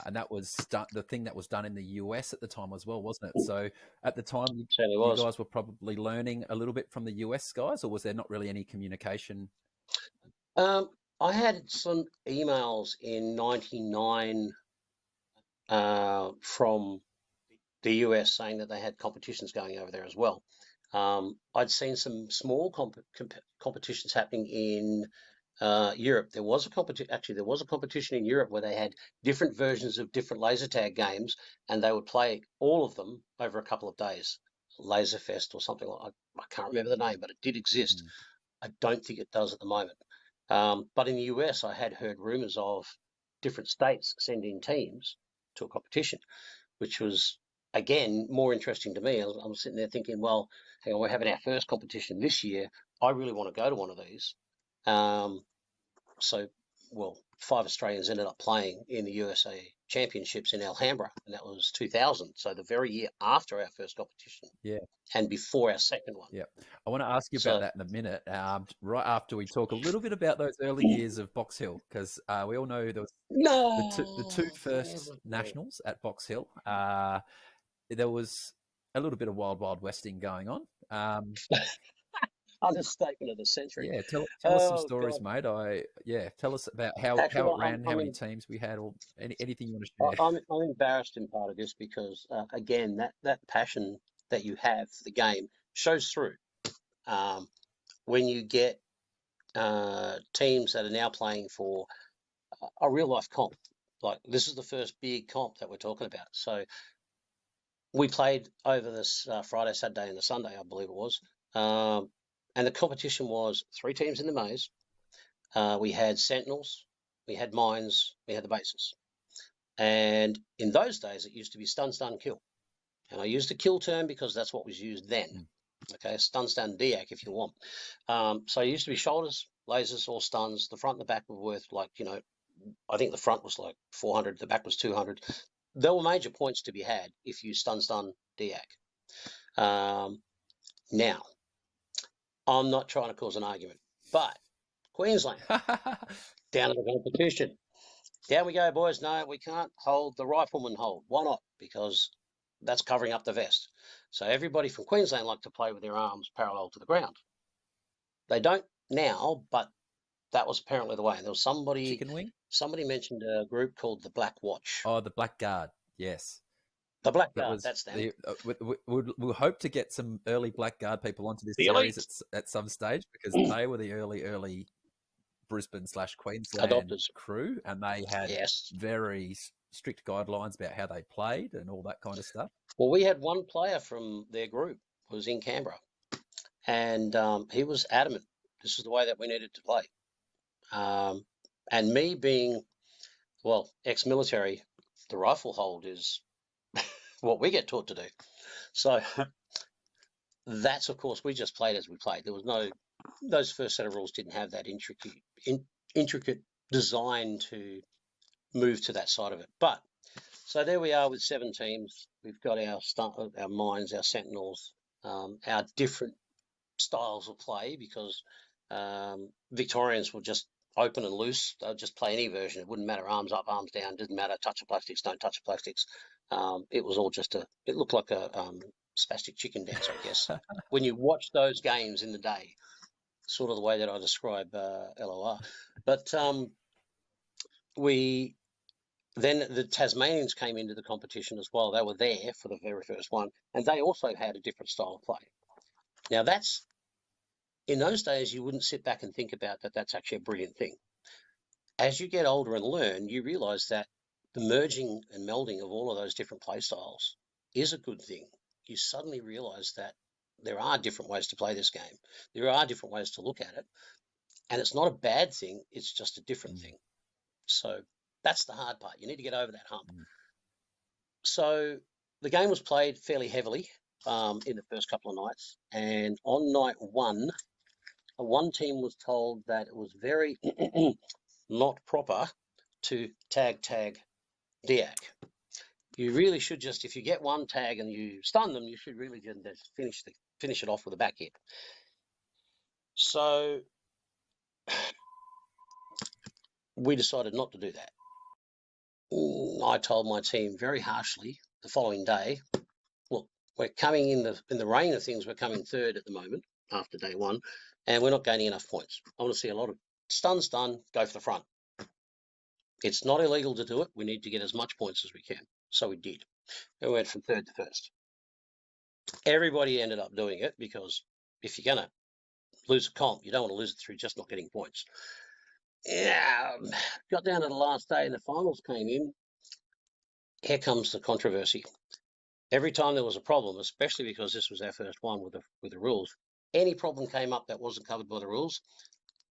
S1: And that was the thing that was done in the US at the time as well, wasn't it? So at the time,
S2: Certainly
S1: you
S2: was.
S1: guys were probably learning a little bit from the US guys, or was there not really any communication?
S2: I had some emails in '99 from the US saying that they had competitions going over there as well. I'd seen some small competitions happening in Europe. There was a competition in Europe where they had different versions of different laser tag games, and they would play all of them over a couple of days. Laserfest or something like I can't remember the name, but it did exist. I don't think it does at the moment. But in the US, I had heard rumours of different states sending teams to a competition, which was, again, more interesting to me. I'm sitting there thinking, well, hang on, we're having our first competition this year. I really want to go to one of these. So, well, 5 Australians ended up playing in the USA Championships in Alhambra, and that was 2000. So the very year after our first competition.
S1: Yeah.
S2: And before our second one.
S1: Yeah. I want to ask you about that in a minute, right after we talk a little bit about those early years of Box Hill, because we all know there was the two first nationals at Box Hill. There was a little bit of wild westing going on.
S2: Understatement of the century.
S1: Yeah, tell us some stories, mate. Tell us about how it ran, how many teams we had, or anything you want to share.
S2: I'm embarrassed in part of this because again, that passion that you have for the game shows through. When you get teams that are now playing for a real life comp, like this is the first big comp that we're talking about. So we played over this Friday, Saturday, and the Sunday, I believe it was. And the competition was 3 teams in the maze. We had Sentinels, we had Mines, we had the bases. And in those days, it used to be stun, kill. And I used the kill term because that's what was used then. Okay, stun, DAC if you want. So it used to be shoulders, lasers, or stuns. The front and the back were worth like, I think the front was like 400, the back was 200. There were major points to be had if you stun, DAC. Now, I'm not trying to cause an argument, but Queensland, down at the competition. Down we go, boys. No, we can't hold the rifleman hold. Why not? Because that's covering up the vest. So everybody from Queensland like to play with their arms parallel to the ground. They don't now, but that was apparently the way. And there was somebody mentioned a group called the Black Watch.
S1: Oh, the Black Guard. Yes.
S2: The Black Guard, that's them.
S1: We'll hope to get some early Black Guard people onto this series at some stage, because they were the early Brisbane/Queensland
S2: adopters
S1: crew, and they had very strict guidelines about how they played and all that kind of stuff.
S2: Well, we had one player from their group who was in Canberra, and he was adamant this is the way that we needed to play. And me being, well, ex-military, the rifle hold is what we get taught to do. So that's, of course, we just played as we played. There was no, those first set of rules didn't have that intricate design to move to that side of it. But so there we are with 7 teams. We've got our Mines, our Sentinels, our different styles of play, because Victorians were just open and loose. They'll just play any version. It wouldn't matter, arms up, arms down, didn't matter, touch the plastics, don't touch the plastics. It was all just it looked like a spastic chicken dance, I guess. When you watch those games in the day, sort of the way that I describe LOR. But then the Tasmanians came into the competition as well. They were there for the very first one, and they also had a different style of play. Now that's, in those days, you wouldn't sit back and think about that. That's actually a brilliant thing. As you get older and learn, you realize that the merging and melding of all of those different play styles is a good thing. You suddenly realize that there are different ways to play this game. There are different ways to look at it. And it's not a bad thing. It's just a different thing. So that's the hard part. You need to get over that hump. So the game was played fairly heavily in the first couple of nights. And on night 1, one team was told that it was very not proper to tag DAC. You really should just, if you get one tag and you stun them, you should really just finish it off with a back hit. So we decided not to do that. I told my team very harshly the following day, look, we're coming in the reign of things, we're coming third at the moment after day one, and we're not gaining enough points. I want to see a lot of stun, go for the front. It's not illegal to do it. We need to get as much points as we can. So we did. We went from third to first. Everybody ended up doing it because if you're going to lose a comp, you don't want to lose it through just not getting points. Yeah, got down to the last day and the finals came in. Here comes the controversy. Every time there was a problem, especially because this was our first one with the rules, any problem came up that wasn't covered by the rules,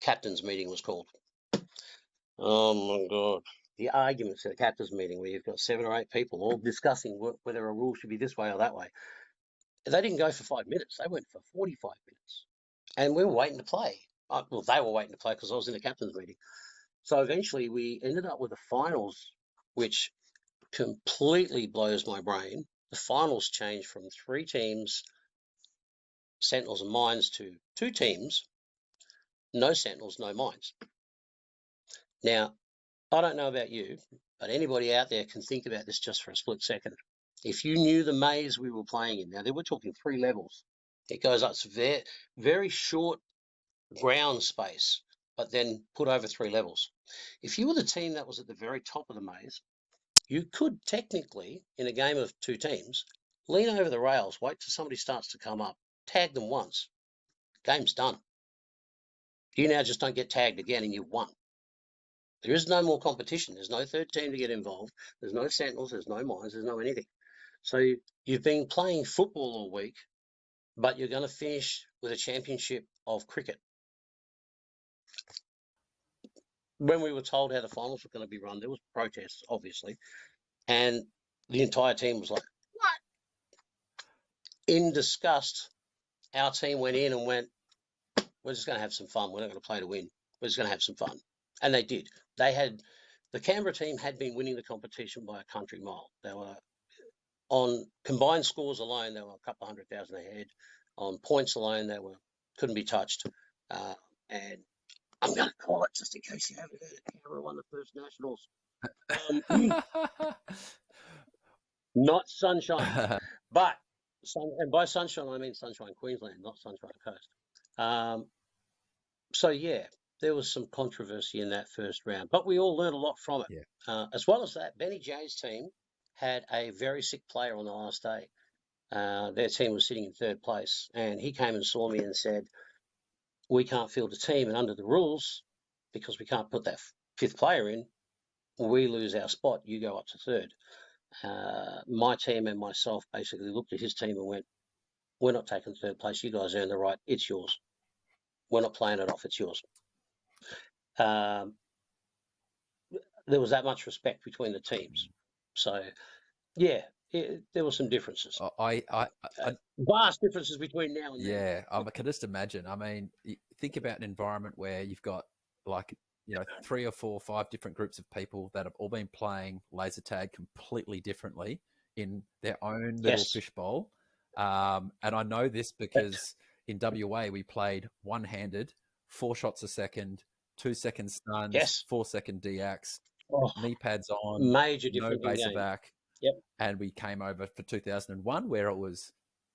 S2: captain's meeting was called. Oh my God. The arguments at a captain's meeting where you've got 7 or 8 people all discussing whether a rule should be this way or that way. They didn't go for 5 minutes. They went for 45 minutes. And we were waiting to play. Well, they were waiting to play because I was in the captain's meeting. So eventually we ended up with the finals, which completely blows my brain. The finals changed from 3 teams, Sentinels and Mines, to 2 teams, no Sentinels, no Mines. Now, I don't know about you, but anybody out there can think about this just for a split second. If you knew the maze we were playing in, now they were talking 3 levels. It goes up to very, very short ground space, but then put over 3 levels. If you were the team that was at the very top of the maze, you could technically, in a game of 2 teams, lean over the rails, wait till somebody starts to come up, tag them once. Game's done. You now just don't get tagged again and you've won. There is no more competition. There's no third team to get involved. There's no Sentinels. There's no Mines. There's no anything. So you've been playing football all week, but you're going to finish with a championship of cricket. When we were told how the finals were going to be run, there was protests, obviously, and the entire team was like, what? In disgust, our team went in and went, we're just going to have some fun. We're not going to play to win. We're just going to have some fun. And they did. The Canberra team had been winning the competition by a country mile. They were, on combined scores alone, they were a couple of 100,000 ahead. On points alone, they couldn't be touched. And I'm going to call it, just in case you haven't heard it, Canberra won the first nationals. Not Sunshine, but and by Sunshine I mean Sunshine Queensland, not Sunshine Coast. So yeah, there was some controversy in that first round, but we all learned a lot from it.
S1: Yeah.
S2: As well as that, Benny J's team had a very sick player on the last day. Their team was sitting in 3rd place, and he came and saw me and said, we can't field a team, and under the rules, because we can't put that 5th player in, we lose our spot, you go up to 3rd. My team and myself basically looked at his team and went, we're not taking 3rd place, you guys earned the right, it's yours. We're not playing it off, it's yours. There was that much respect between the teams. So, yeah, there were some differences. Vast differences between now and then.
S1: Yeah, I can just imagine. I mean, think about an environment where you've got 3 or 4 or 5 different groups of people that have all been playing laser tag completely differently in their own little fishbowl. And I know this because in WA we played one-handed, 4 shots a second, 2-second stuns, 4-second DACs, knee pads on,
S2: major
S1: no
S2: difference
S1: base back.
S2: Yep.
S1: And we came over for 2001 where it was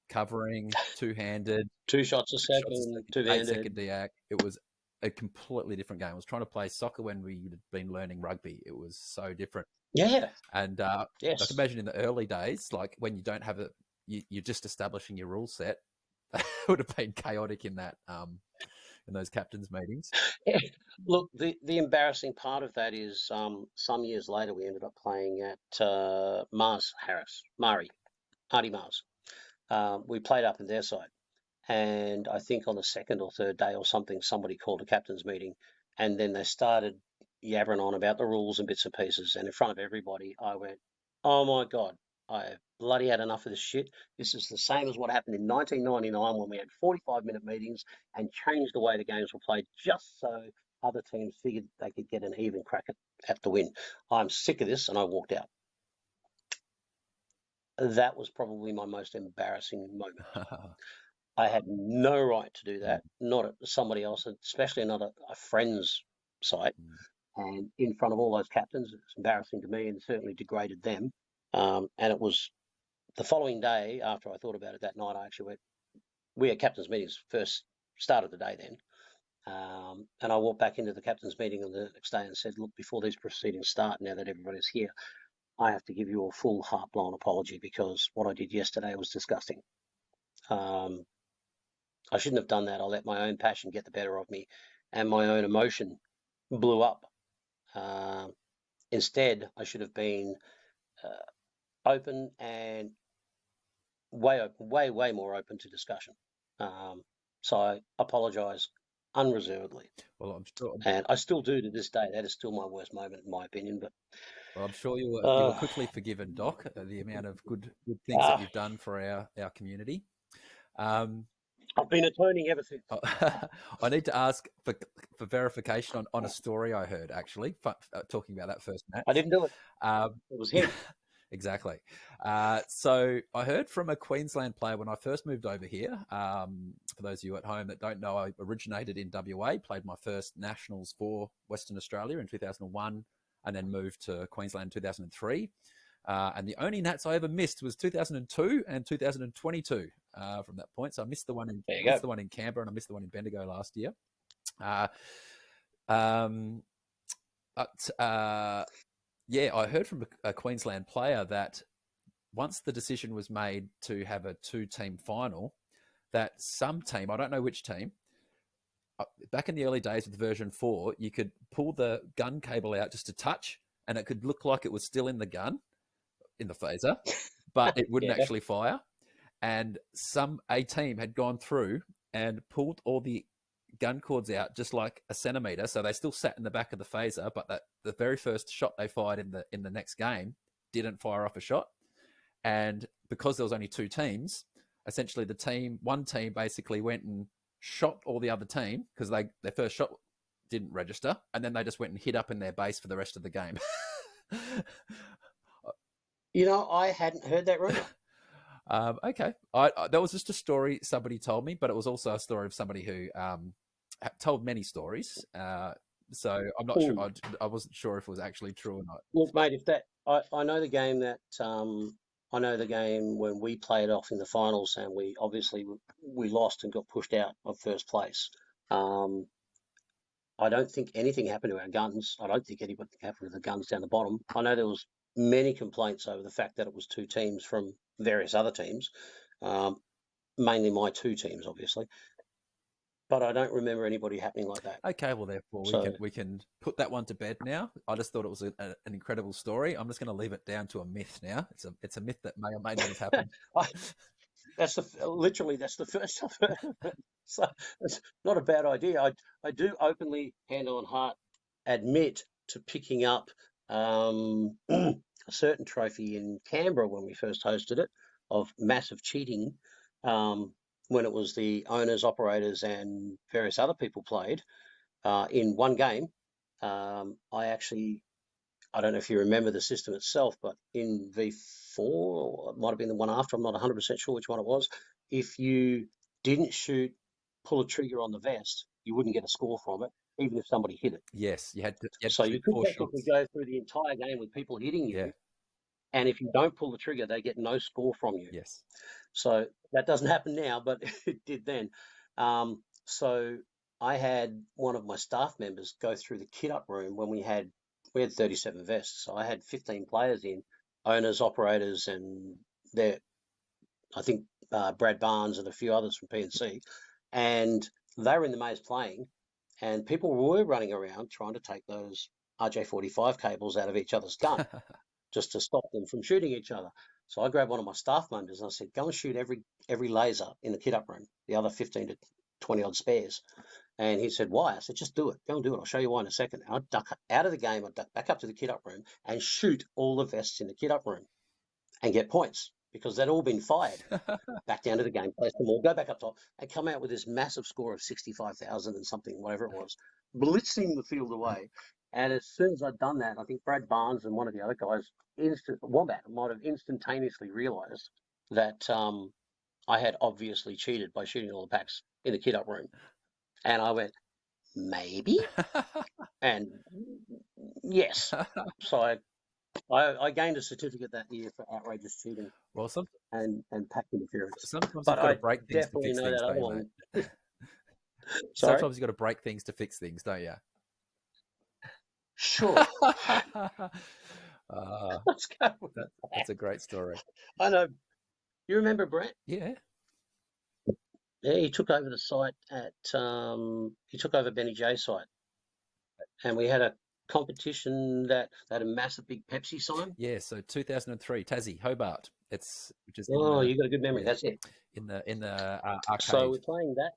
S1: covering, 2-handed,
S2: 2 shots a second,
S1: 8-second DAC. It was a completely different game. I was trying to play soccer when we had been learning rugby. It was so different.
S2: Yeah.
S1: And I can imagine in the early days, like when you don't have you're just establishing your rule set, it would have been chaotic in that in those captains' meetings.
S2: Yeah. Look, the embarrassing part of that is some years later we ended up playing at Hardy Mars. We played up in their side. And I think on the 2nd or 3rd day or something, somebody called a captain's meeting, and then they started yabbering on about the rules and bits and pieces. And in front of everybody, I went, oh my God, I bloody had enough of this shit. This is the same as what happened in 1999 when we had 45-minute meetings and changed the way the games were played just so other teams figured they could get an even crack at the win. I'm sick of this, and I walked out. That was probably my most embarrassing moment. I had no right to do that, not at somebody else, especially not at a friend's site. And in front of all those captains, it's embarrassing to me and certainly degraded them. And it was the following day, after I thought about it that night, I actually went, we had captains' meetings first start of the day then. And I walked back into the captains' meeting on the next day and said, look, before these proceedings start, now that everybody's here, I have to give you a full heart-blown apology because what I did yesterday was disgusting. I shouldn't have done that. I let my own passion get the better of me and my own emotion blew up. Instead, I should have been open and way more open to discussion. So I apologise unreservedly.
S1: Well, I'm sure,
S2: and I still do to this day. That is still my worst moment, in my opinion. But
S1: well, I'm sure you were quickly forgiven, Doc. The amount of good things that you've done for our community.
S2: I've been atoning ever since.
S1: I need to ask for verification on a story I heard, actually, talking about that first match.
S2: I didn't do it. It was him.
S1: Exactly. So I heard from a Queensland player when I first moved over here. For those of you at home that don't know, I originated in WA, played my first nationals for Western Australia in 2001, and then moved to Queensland in 2003. And the only Nats I ever missed was 2002 and 2022 from that point. So I missed the one in Canberra and I missed the one in Bendigo last year. Yeah, I heard from a Queensland player that once the decision was made to have a 2-team final, that some team, I don't know which team, back in the early days with version 4, you could pull the gun cable out just a touch and it could look like it was still in the gun, in the phaser, but it wouldn't actually fire. And a team had gone through and pulled all the gun cords out just like a centimeter, so they still sat in the back of the phaser, but the very first shot they fired in the next game didn't fire off a shot. And because there was only 2 teams, essentially one team basically went and shot all the other team because their first shot didn't register, and then they just went and hid up in their base for the rest of the game.
S2: You know, I hadn't heard that rumor.
S1: Okay, that was just a story somebody told me, but it was also a story of somebody who told many stories. So I'm not sure. I wasn't sure if it was actually true or not.
S2: Look, mate, I know the game that I know the game when we played off in the finals, and we lost and got pushed out of first place. I don't think anything happened to our guns. I don't think anything happened to the guns down the bottom. I know there was many complaints over the fact that it was 2 teams from various other teams, mainly my 2 teams, obviously. But I don't remember anybody happening like that.
S1: Okay, well, therefore, we can put that one to bed now. I just thought it was an incredible story. I'm just going to leave it down to a myth now. It's a myth that may or may not have happened.
S2: That's the first I've heard of it. So it's not a bad idea. I do openly, hand on heart, admit to picking up a certain trophy in Canberra when we first hosted it of massive cheating. When it was the owners, operators, and various other people played in one game. I don't know if you remember the system itself, but in V4, or it might have been the one after, I'm not 100% sure which one it was, if you didn't pull a trigger on the vest, you wouldn't get a score from it, even if somebody hit it.
S1: Yes, you had to
S2: so
S1: shoot
S2: you could
S1: 4
S2: technically
S1: shots.
S2: go through the entire game with people hitting you, and if you don't pull the trigger, they get no score from you.
S1: Yes.
S2: So that doesn't happen now, but it did then. So I had one of my staff members go through the kit-up room when we had 37 vests. So I had 15 players in, owners, operators, and I think Brad Barnes and a few others from PNC. And they were in the maze playing, and people were running around trying to take those RJ45 cables out of each other's gun just to stop them from shooting each other. So I grabbed one of my staff members and I said, go and shoot every laser in the kit-up room, the other 15 to 20 odd spares. And he said, why? I said, just do it. Go and do it. I'll show you why in a second. I'd duck out of the game. I'd duck back up to the kit-up room and shoot all the vests in the kit-up room. and get points because they'd all been fired. Back down to the game, place them all, go back up top, and come out with this massive score of 65,000 and something, whatever it was, blitzing the field away. And as soon as I'd done that, I think Brad Barnes and one of the other guys, Wombat, might have instantaneously realised that I had obviously cheated by shooting all the packs in the kit up room. And I went, maybe? And yes. So I gained a certificate that year for outrageous cheating.
S1: Well,
S2: and pack interference.
S1: Sometimes
S2: But
S1: you've got to
S2: I
S1: break things to
S2: definitely
S1: fix
S2: know
S1: things,
S2: that other
S1: don't you,
S2: one.
S1: mate?
S2: Sorry?
S1: Sometimes you've got to break things to fix things, don't you?
S2: Sure. Let's go with that.
S1: That's a great story.
S2: I know. You remember Brett?
S1: Yeah.
S2: Yeah, he took over the site at he took over Benny J's site, and we had a competition that had a massive big Pepsi sign.
S1: Yeah, so 2003, Tassie, Hobart. Which is
S2: you got a good memory.
S1: yeah,
S2: That's it.
S1: in the arcade.
S2: So we're playing that.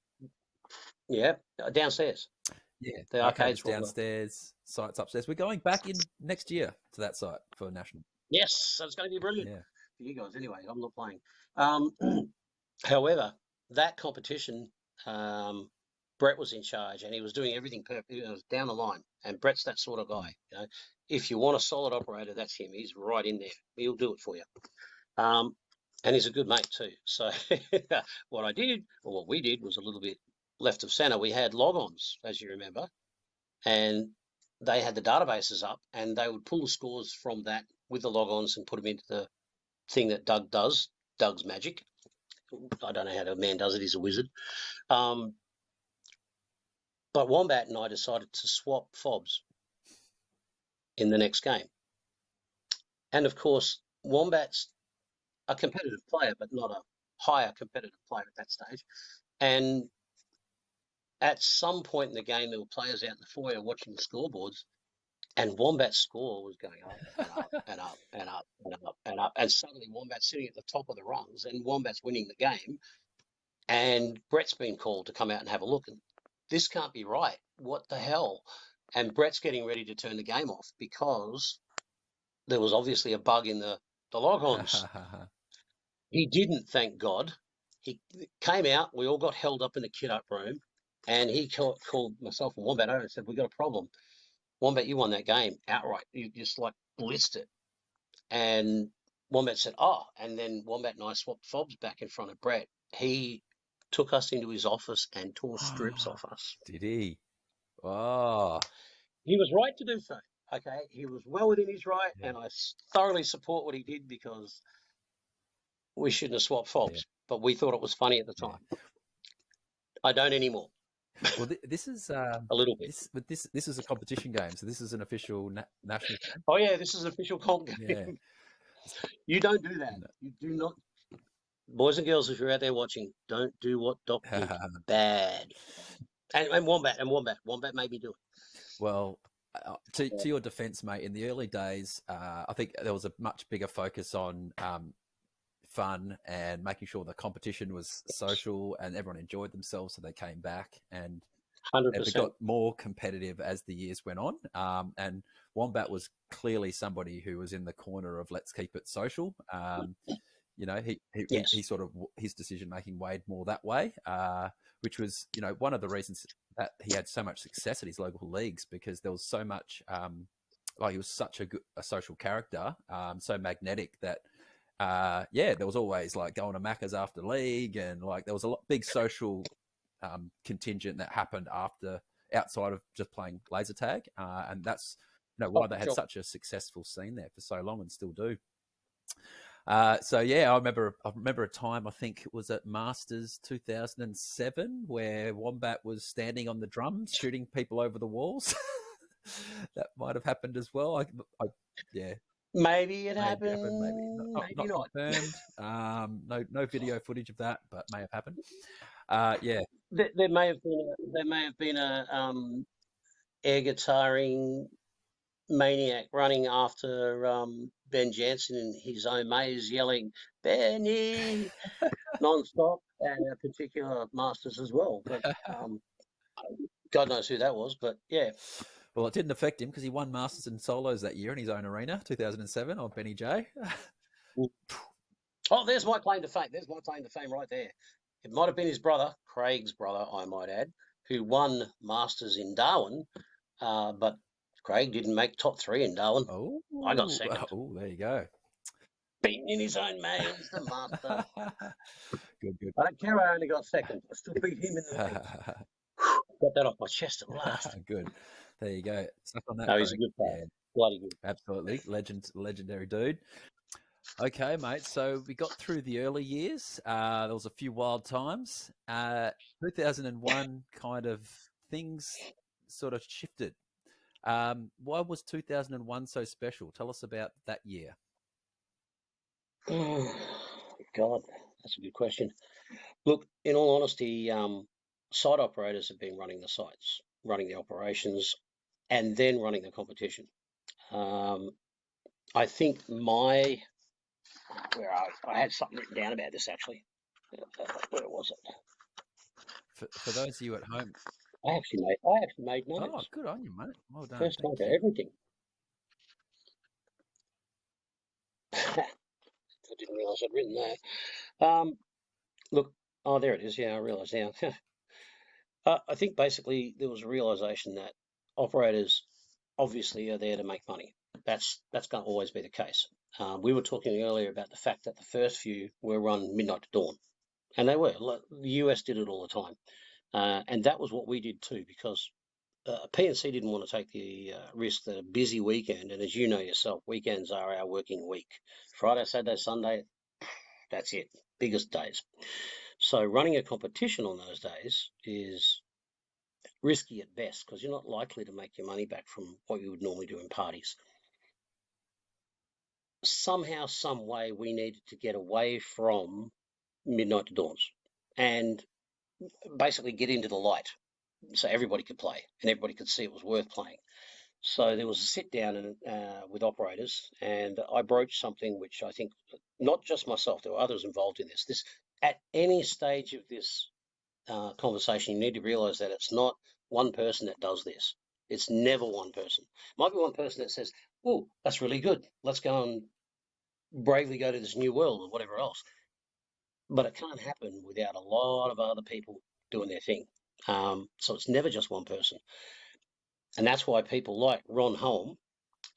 S2: Yeah, downstairs.
S1: Yeah,
S2: the arcades
S1: downstairs, sites upstairs. We're going back in next year to that site for national.
S2: Yes, so it's going to be brilliant
S1: Yeah.
S2: for you guys. Anyway, I'm not playing. However, that competition, Brett was in charge, and he was doing everything perfect. It was down the line, and Brett's that sort of guy. You know, if you want a solid operator, that's him. He's right in there. He'll do it for you. And he's a good mate too. So what I did, or what we did, was a little bit left of center. We had log-ons, as you remember, and they had the databases up, and they would pull the scores from that with the log-ons and put them into the thing that Doug does, Doug's magic. I don't know how the man does it. He's a wizard. But Wombat and I decided to swap fobs in the next game. And, of course, Wombat's a competitive player, but not a higher competitive player at that stage. And at some point in the game, there were players out in the foyer watching the scoreboards, and Wombat's score was going up and up and up and up and up and up. And suddenly Wombat's sitting at the top of the rungs, and Wombat's winning the game. And Brett's been called to come out and have a look. And this can't be right. What the hell? And Brett's getting ready to turn the game off because there was obviously a bug in the log-ons. He didn't, thank God. He came out. We all got held up in the kit-up room. And he called myself and Wombat over and said, "We've got a problem. Wombat, you won that game outright. You just like blitzed it." And Wombat said, "Oh," and then Wombat and I swapped fobs back in front of Brett. He took us into his office and tore strips off us.
S1: Did he? Oh.
S2: He was right to do so. Okay, he was well within his right, and I thoroughly support what he did because we shouldn't have swapped fobs, but we thought it was funny at the time. I don't anymore.
S1: Well, this is a
S2: little bit.
S1: This is a competition game, so this is an official national game.
S2: Oh yeah, this is an official comp game.
S1: Yeah.
S2: You don't do that. No. You do not. Boys and girls, if you're out there watching, don't do what Doc did. Bad. And Wombat made me do it.
S1: Well, to your defence, mate, in the early days, I think there was a much bigger focus on fun and making sure the competition was social and everyone enjoyed themselves, so they came back, and
S2: 100%.
S1: it got more competitive as the years went on. And Wombat was clearly somebody who was in the corner of let's keep it social. You know, he sort of, his decision making weighed more that way, which was, you know, one of the reasons that he had so much success at his local leagues, because there was so much, he was such a social character, so magnetic that. There was always like going to Macca's after league, and like there was a big social contingent that happened outside of just playing laser tag, and that's why they had such a successful scene there for so long and still do. I remember a time, I think it was at Masters 2007, where Wombat was standing on the drums shooting people over the walls. That might have happened as well.
S2: Maybe it happened.
S1: Maybe not confirmed. No video footage of that, but may have happened.
S2: There may have been a air guitaring maniac running after Ben Jansen in his own maze, yelling "Benny" non-stop, and a particular Masters as well. But God knows who that was. But yeah.
S1: Well, it didn't affect him because he won Masters and Solos that year in his own arena, 2007, on Benny J.
S2: Oh, there's my claim to fame. There's my claim to fame right there. It might have been his brother, Craig's brother, I might add, who won Masters in Darwin, but Craig didn't make top 3 in Darwin.
S1: Oh,
S2: I got second.
S1: Oh, there you go.
S2: Beaten in his own man, he's the master.
S1: Good.
S2: I don't care I only got second. I still beat him in the main. Got that off my chest at last.
S1: Good. There you go. Stuck on that.
S2: No, he's a good player.
S1: Yeah,
S2: Bloody good.
S1: absolutely. Legendary dude. Okay, mate. So we got through the early years. There was a few wild times. 2001 kind of things sort of shifted. Why was 2001 so special? Tell us about that year.
S2: Oh, God, that's a good question. Look, in all honesty, site operators have been running the sites, running the operations, and then running the competition. I think I had something written down about this actually. Where was it?
S1: For those of you at home,
S2: I actually made notes.
S1: Oh, good on you, mate. Well done.
S2: First time for everything. I didn't realise I'd written that. Look, oh, there it is. Yeah, I realise now. I think basically there was a realisation that operators obviously are there to make money. That's going to always be the case. We were talking earlier about the fact that the first few were run midnight to dawn, and they were. The US did it all the time, and that was what we did too, because PNC didn't want to take the risk that a busy weekend, and as you know yourself, weekends are our working week. Friday, Saturday, Sunday, that's it, biggest days. So running a competition on those days is risky at best because you're not likely to make your money back from what you would normally do in parties. Somehow, some way, we needed to get away from midnight to dawns and basically get into the light so everybody could play and everybody could see it was worth playing. So there was a sit down with operators, and I broached something which I think not just myself, there were others involved in this. This at any stage of this conversation, you need to realise that it's not one person that does this. It's never one person. It might be one person that says, "Oh, that's really good. Let's go and bravely go to this new world," or whatever else. But it can't happen without a lot of other people doing their thing. So it's never just one person. And that's why people like Ron Holm,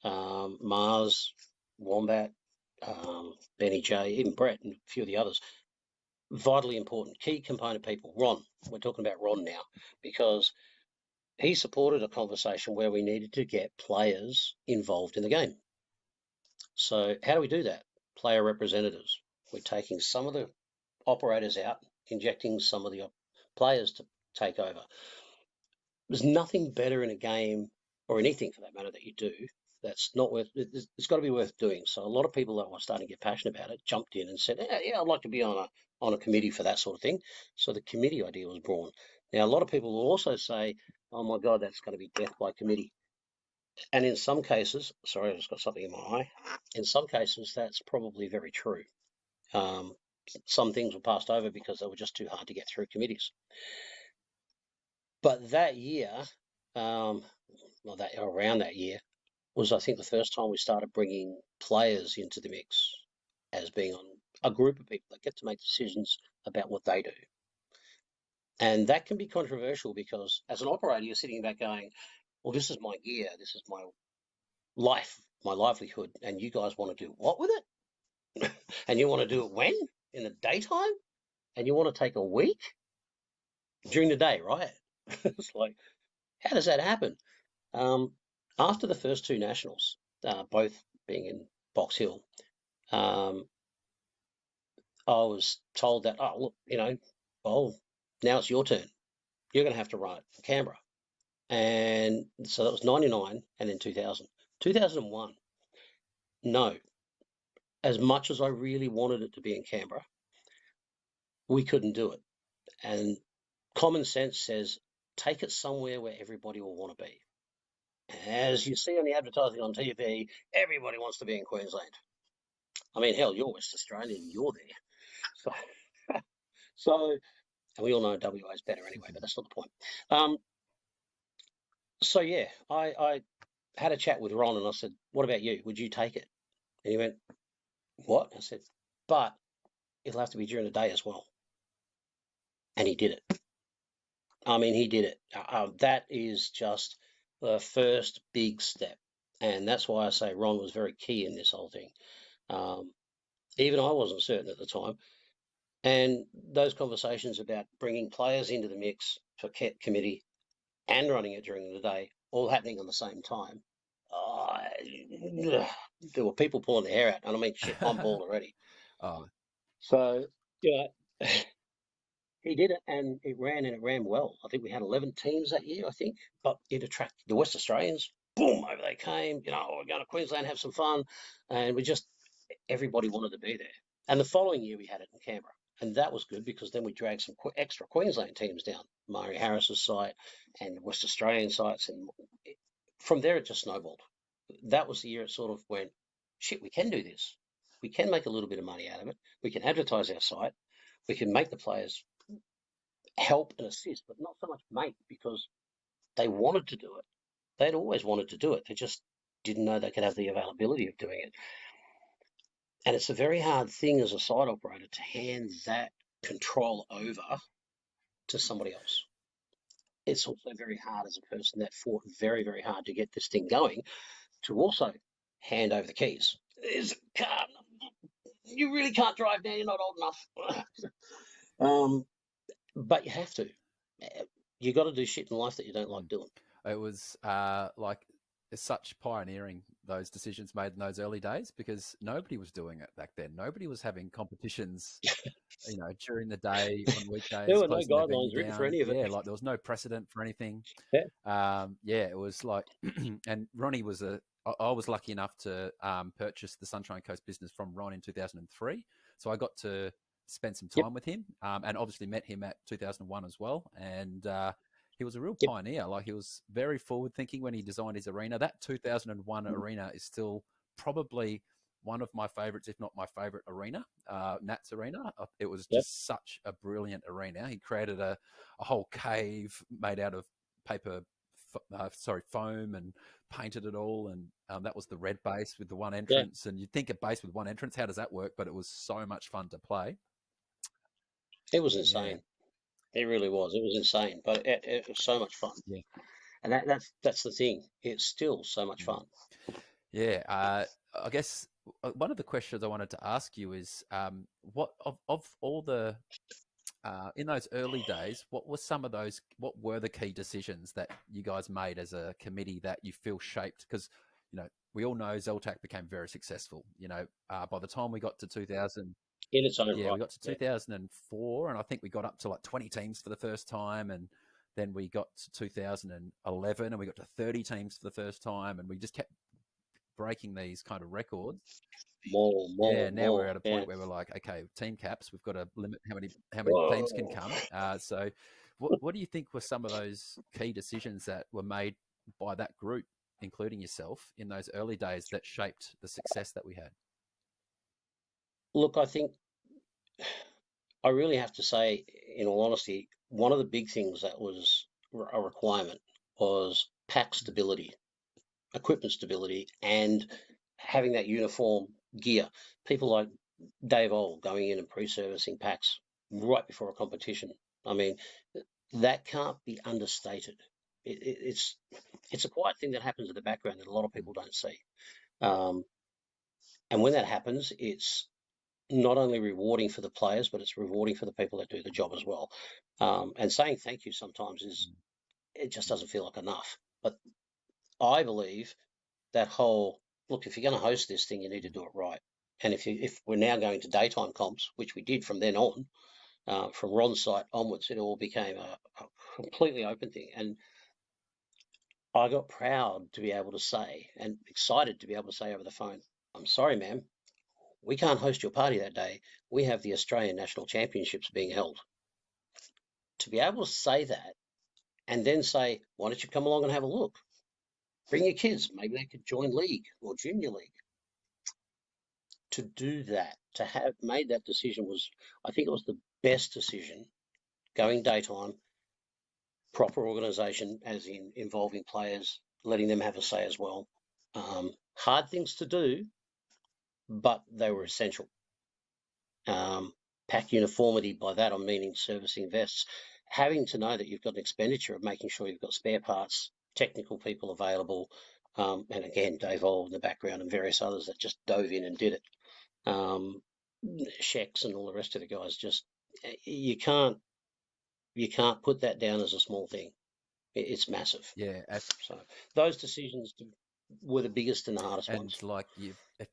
S2: Mars, Wombat, Benny J, even Brett, and a few of the others, vitally important, key component people. Ron, we're talking about Ron now, because he supported a conversation where we needed to get players involved in the game. So how do we do that? Player representatives. We're taking some of the operators out, injecting some of the players to take over. There's nothing better in a game, or anything for that matter, that you do that's not worth. It's got to be worth doing. So a lot of people that were starting to get passionate about it jumped in and said, "Yeah, I'd like to be on a committee for that sort of thing." So the committee idea was born. Now a lot of people will also say, "Oh my God, that's going to be death by committee." And in some cases, sorry, I just got something in my eye. In some cases, that's probably very true. Some things were passed over because they were just too hard to get through committees. But that year, around that year, was I think the first time we started bringing players into the mix as being on a group of people that get to make decisions about what they do. And that can be controversial because as an operator, you're sitting back going, well, this is my gear, this is my life, my livelihood, and you guys want to do what with it? And you want to do it when? In the daytime? And you want to take a week? During the day, right? It's like, how does that happen? After the first two nationals, both being in Box Hill, I was told that, oh, look, now it's your turn. You're going to have to run it for Canberra. And so that was 99 and then 2000. 2001, no. As much as I really wanted it to be in Canberra, we couldn't do it. And common sense says, take it somewhere where everybody will want to be. As you see on the advertising on TV, everybody wants to be in Queensland. I mean, hell, you're West Australian, you're there. So, and we all know WA is better anyway, but that's not the point. So yeah, I had a chat with Ron and I said, what about you? Would you take it? And he went, what? I said, but it'll have to be during the day as well. And he did it. I mean, he did it. That is just the first big step. And that's why I say Ron was very key in this whole thing. Even I wasn't certain at the time. And those conversations about bringing players into the mix for committee and running it during the day, all happening on the same time. There were people pulling their hair out. And I mean, shit, I'm bald already.
S1: Oh,
S2: So, yeah, he did it and it ran well. I think we had 11 teams that year, I think, but it attracted the West Australians. Boom, over they came. We're going to Queensland, have some fun. And everybody wanted to be there. And the following year we had it in Canberra. And that was good because then we dragged some extra Queensland teams down, Murray Harris's site and West Australian sites. And from there, it just snowballed. That was the year it sort of went, shit, we can do this. We can make a little bit of money out of it. We can advertise our site. We can make the players help and assist, but not so much make, because they wanted to do it. They'd always wanted to do it. They just didn't know they could have the availability of doing it. And it's a very hard thing as a site operator to hand that control over to somebody else. It's also very hard as a person that fought very, very hard to get this thing going to also hand over the keys. You really can't drive now, you're not old enough. But you have to. You got to do shit in life that you don't like doing.
S1: It was such pioneering, those decisions made in those early days, because nobody was doing it back then. Nobody was having competitions, during the day on weekdays.
S2: There were no guidelines written for any of it.
S1: Yeah, like there was no precedent for anything.
S2: Yeah.
S1: It was like, and Ronnie was I was lucky enough to purchase the Sunshine Coast business from Ron in 2003. So I got to spend some time with him, and obviously met him at 2001 as well. And he was a real pioneer. Like, he was very forward thinking when he designed his arena. That 2001 arena is still probably one of my favorites, if not my favorite arena, Nat's arena. It was just such a brilliant arena. He created a whole cave made out of foam, and painted it all. And that was the red base with the one entrance. Yeah. And you'd think a base with one entrance, how does that work? But it was so much fun to play.
S2: It was insane. Yeah. It really was. It was insane, but it was so much fun.
S1: Yeah.
S2: And that's the thing. It's still so much fun.
S1: Yeah. I guess one of the questions I wanted to ask you is, what of all the in those early days, what were the key decisions that you guys made as a committee that you feel shaped? Because, we all know ZLTAC became very successful. By the time we got to 2000,
S2: in its own right.
S1: We got to 2004, and I think we got up to like 20 teams for the first time, and then we got to 2011, and we got to 30 teams for the first time, and we just kept breaking these kind of records.
S2: More.
S1: Now we're at a point where we're like, okay, team caps, we've got to limit how many teams can come. So what do you think were some of those key decisions that were made by that group, including yourself, in those early days that shaped the success that we had?
S2: Look, I think I really have to say, in all honesty, one of the big things that was a requirement was pack stability, equipment stability, and having that uniform gear. People like Dave Old going in and pre-servicing packs right before a competition. I mean, that can't be understated. It's a quiet thing that happens in the background that a lot of people don't see. And when that happens, it's not only rewarding for the players, but it's rewarding for the people that do the job as well. And saying thank you sometimes it just doesn't feel like enough. But I believe that look, if you're going to host this thing, you need to do it right. And if we're now going to daytime comps, which we did from then on, from Ron's site onwards, it all became a completely open thing. And I got proud to be able to say, and excited to be able to say over the phone, I'm sorry, ma'am, we can't host your party that day. We have the Australian National Championships being held. To be able to say that and then say, why don't you come along and have a look? Bring your kids. Maybe they could join league or junior league. To do that, to have made that decision I think it was the best decision, going daytime, proper organisation, as in involving players, letting them have a say as well. Hard things to do, but they were essential. Pack uniformity, by that I'm meaning servicing vests, having to know that you've got an expenditure of making sure you've got spare parts, technical people available, and again, Dave Old in the background and various others that just dove in and did it. Shex and all the rest of the guys, just you can't put that down as a small thing. It's massive.
S1: Yeah,
S2: So those decisions were the biggest and the hardest
S1: and
S2: ones.
S1: like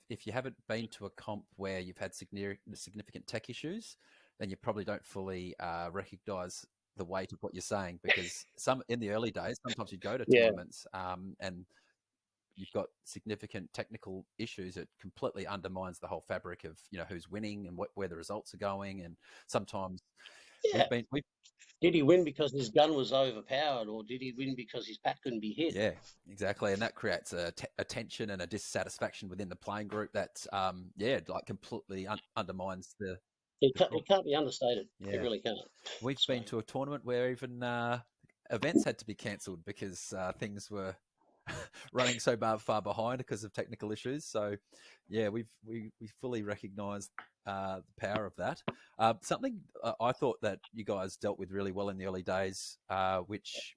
S1: if you haven't been to a comp where you've had significant tech issues, then you probably don't fully recognize the weight of what you're saying, because some in the early days, sometimes you go to
S2: Yeah,
S1: tournaments and you've got significant technical issues. It completely undermines the whole fabric of who's winning and where the results are going. And sometimes
S2: yeah.
S1: we've
S2: Did he win because his gun was overpowered, or did he win because his pack couldn't be hit?
S1: yeah, exactly, and that creates a tension and a dissatisfaction within the playing group that like completely undermines the
S2: It can't be understated. It
S1: yeah.
S2: really can't.
S1: We've
S2: So
S1: been to a tournament where even events had to be cancelled because things were running so far behind because of technical issues. So, yeah, we fully recognise the power of that. Something I thought that you guys dealt with really well in the early days, which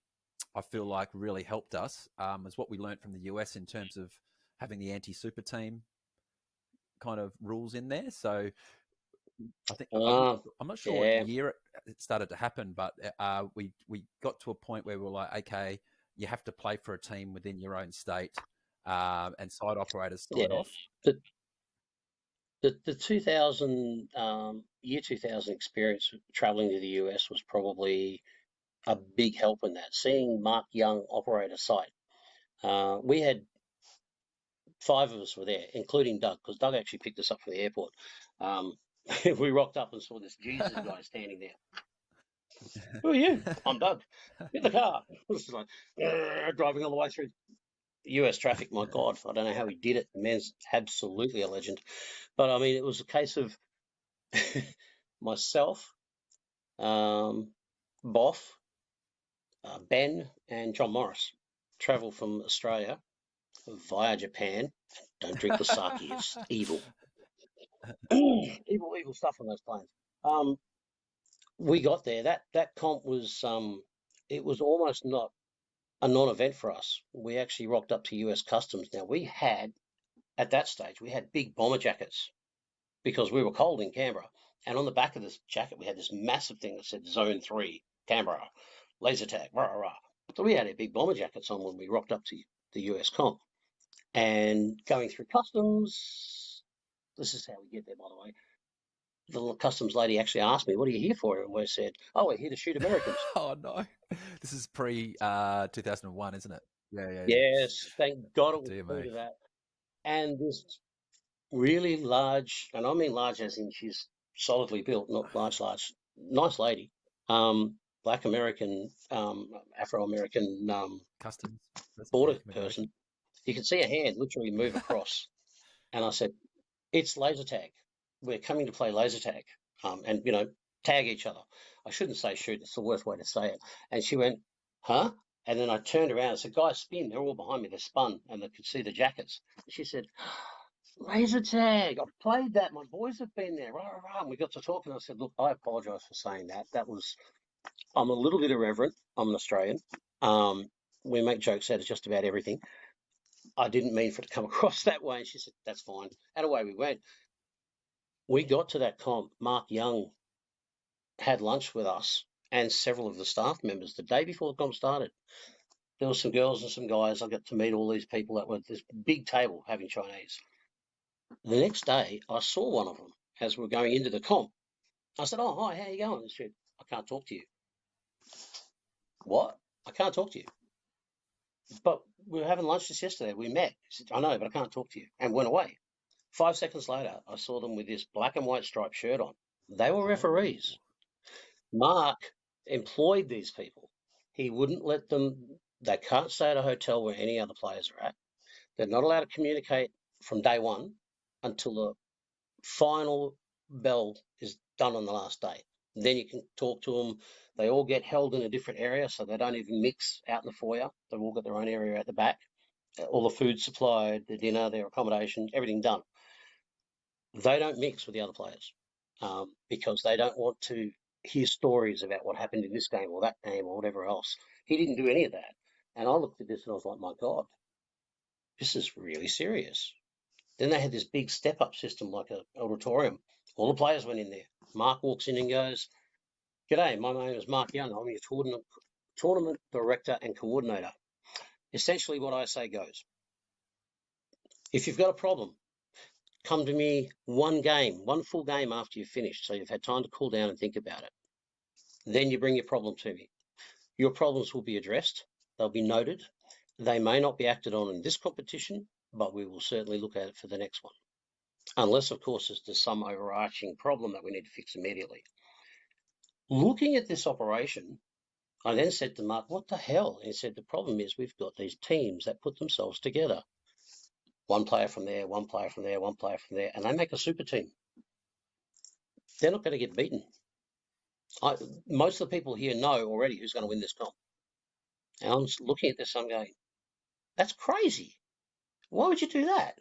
S1: I feel like really helped us, is what we learned from the US in terms of having the anti-super team kind of rules in there. So I think I'm not sure what
S2: yeah,
S1: year it started to happen, but we got to a point where we were like, okay, you have to play for a team within your own state, and site operators sign
S2: yeah.
S1: off.
S2: The 2000 year 2000 experience traveling to the US was probably a big help in that. Seeing Mark Young operate a site, we had 5 of us were there, including Doug, because Doug actually picked us up from the airport. We rocked up and saw this Jesus guy standing there. Who are you? I'm Doug. Get the car. It was like driving all the way through US traffic. My God, I don't know how he did it. The man's absolutely a legend. But I mean, it was a case of myself, Boff, Ben, and John Morris travel from Australia via Japan. Don't drink the sake; it's evil, evil stuff on those planes. We got there. That comp was it was almost not a non-event for us. We actually rocked up to US Customs. Now we had at that stage we had big bomber jackets because we were cold in Canberra, and on the back of this jacket we had this massive thing that said Zone 3 Canberra, LaserTAC, rah rah. So we had our big bomber jackets on when we rocked up to the US comp, and going through customs. This is how we get there, by the way. The customs lady actually asked me, "What are you here for?" And we said, "Oh, we're here to shoot Americans."
S1: Oh no, this is pre 2001, isn't it? Yeah, yeah, yeah.
S2: Yes, thank God it was
S1: Dear
S2: true
S1: me.
S2: to that. And this really large, and I mean large as in she's solidly built, not large, nice lady, Black American, Afro-American
S1: Customs person, yeah,
S2: border
S1: immigration.
S2: person. You could see a hand literally move across. And I said, "It's laser tag. We're coming to play laser tag, and tag each other." I shouldn't say shoot; it's the worst way to say it. And she went, "Huh?" And then I turned around and said, "Guys, spin! They're all behind me. They're spun, and they could see the jackets." And she said, "Laser tag. I've played that. My boys have been there." Rah, rah, rah. And we got to talking. I said, "Look, I apologise for saying that. That was I'm a little bit irreverent. I'm an Australian. Um, we make jokes out of just about everything. I didn't mean for it to come across that way." And she said, "That's fine." And away we went. We got to that comp. Mark Young had lunch with us and several of the staff members the day before the comp started. There were some girls and some guys. I got to meet all these people that were at this big table having Chinese. The next day, I saw one of them as we were going into the comp. I said, "Oh, hi, how you going?" And she said, "I can't talk to you." "What?" "I can't talk to you." "But we were having lunch just yesterday. We met." She said, "I know, but I can't talk to you," and went away. 5 seconds later, I saw them with this black and white striped shirt on. They were
S1: Oh,
S2: referees. Mark employed these people. He wouldn't let them, they can't stay at a hotel where any other players are at. They're not allowed to communicate from day one until the final bell is done on the last day. Then you can talk to them. They all get held in a different area, so they don't even mix out in the foyer. They've all got their own area at the back. All the food supplied, the dinner, their accommodation, everything done. they don't mix with the other players because they don't want to hear stories about what happened in this game or that game or whatever else. He didn't do any of that. And I looked at this and I was like, my God, this is really serious. Then they had this big step-up system like an auditorium. All the players went in there. Mark walks in and goes, "G'day, my name is Mark Young. I'm your tournament director and coordinator." Essentially what I say goes. If you've got a problem, come to me one full game after you've finished, so you've had time to cool down and think about it. Then you bring your problem to me. Your problems will be addressed. They'll be noted. They may not be acted on in this competition, but we will certainly look at it for the next one. Unless, of course, there's some overarching problem that we need to fix immediately. Looking at this operation, I then said to Mark, what the hell? And he said, the problem is we've got these teams that put themselves together. One player from there, one player from there, one player from there, and they make a super team. They're not going to get beaten. Most of the people here know already who's going to win this comp. And I'm looking at this, I'm going, that's crazy. Why would you do that?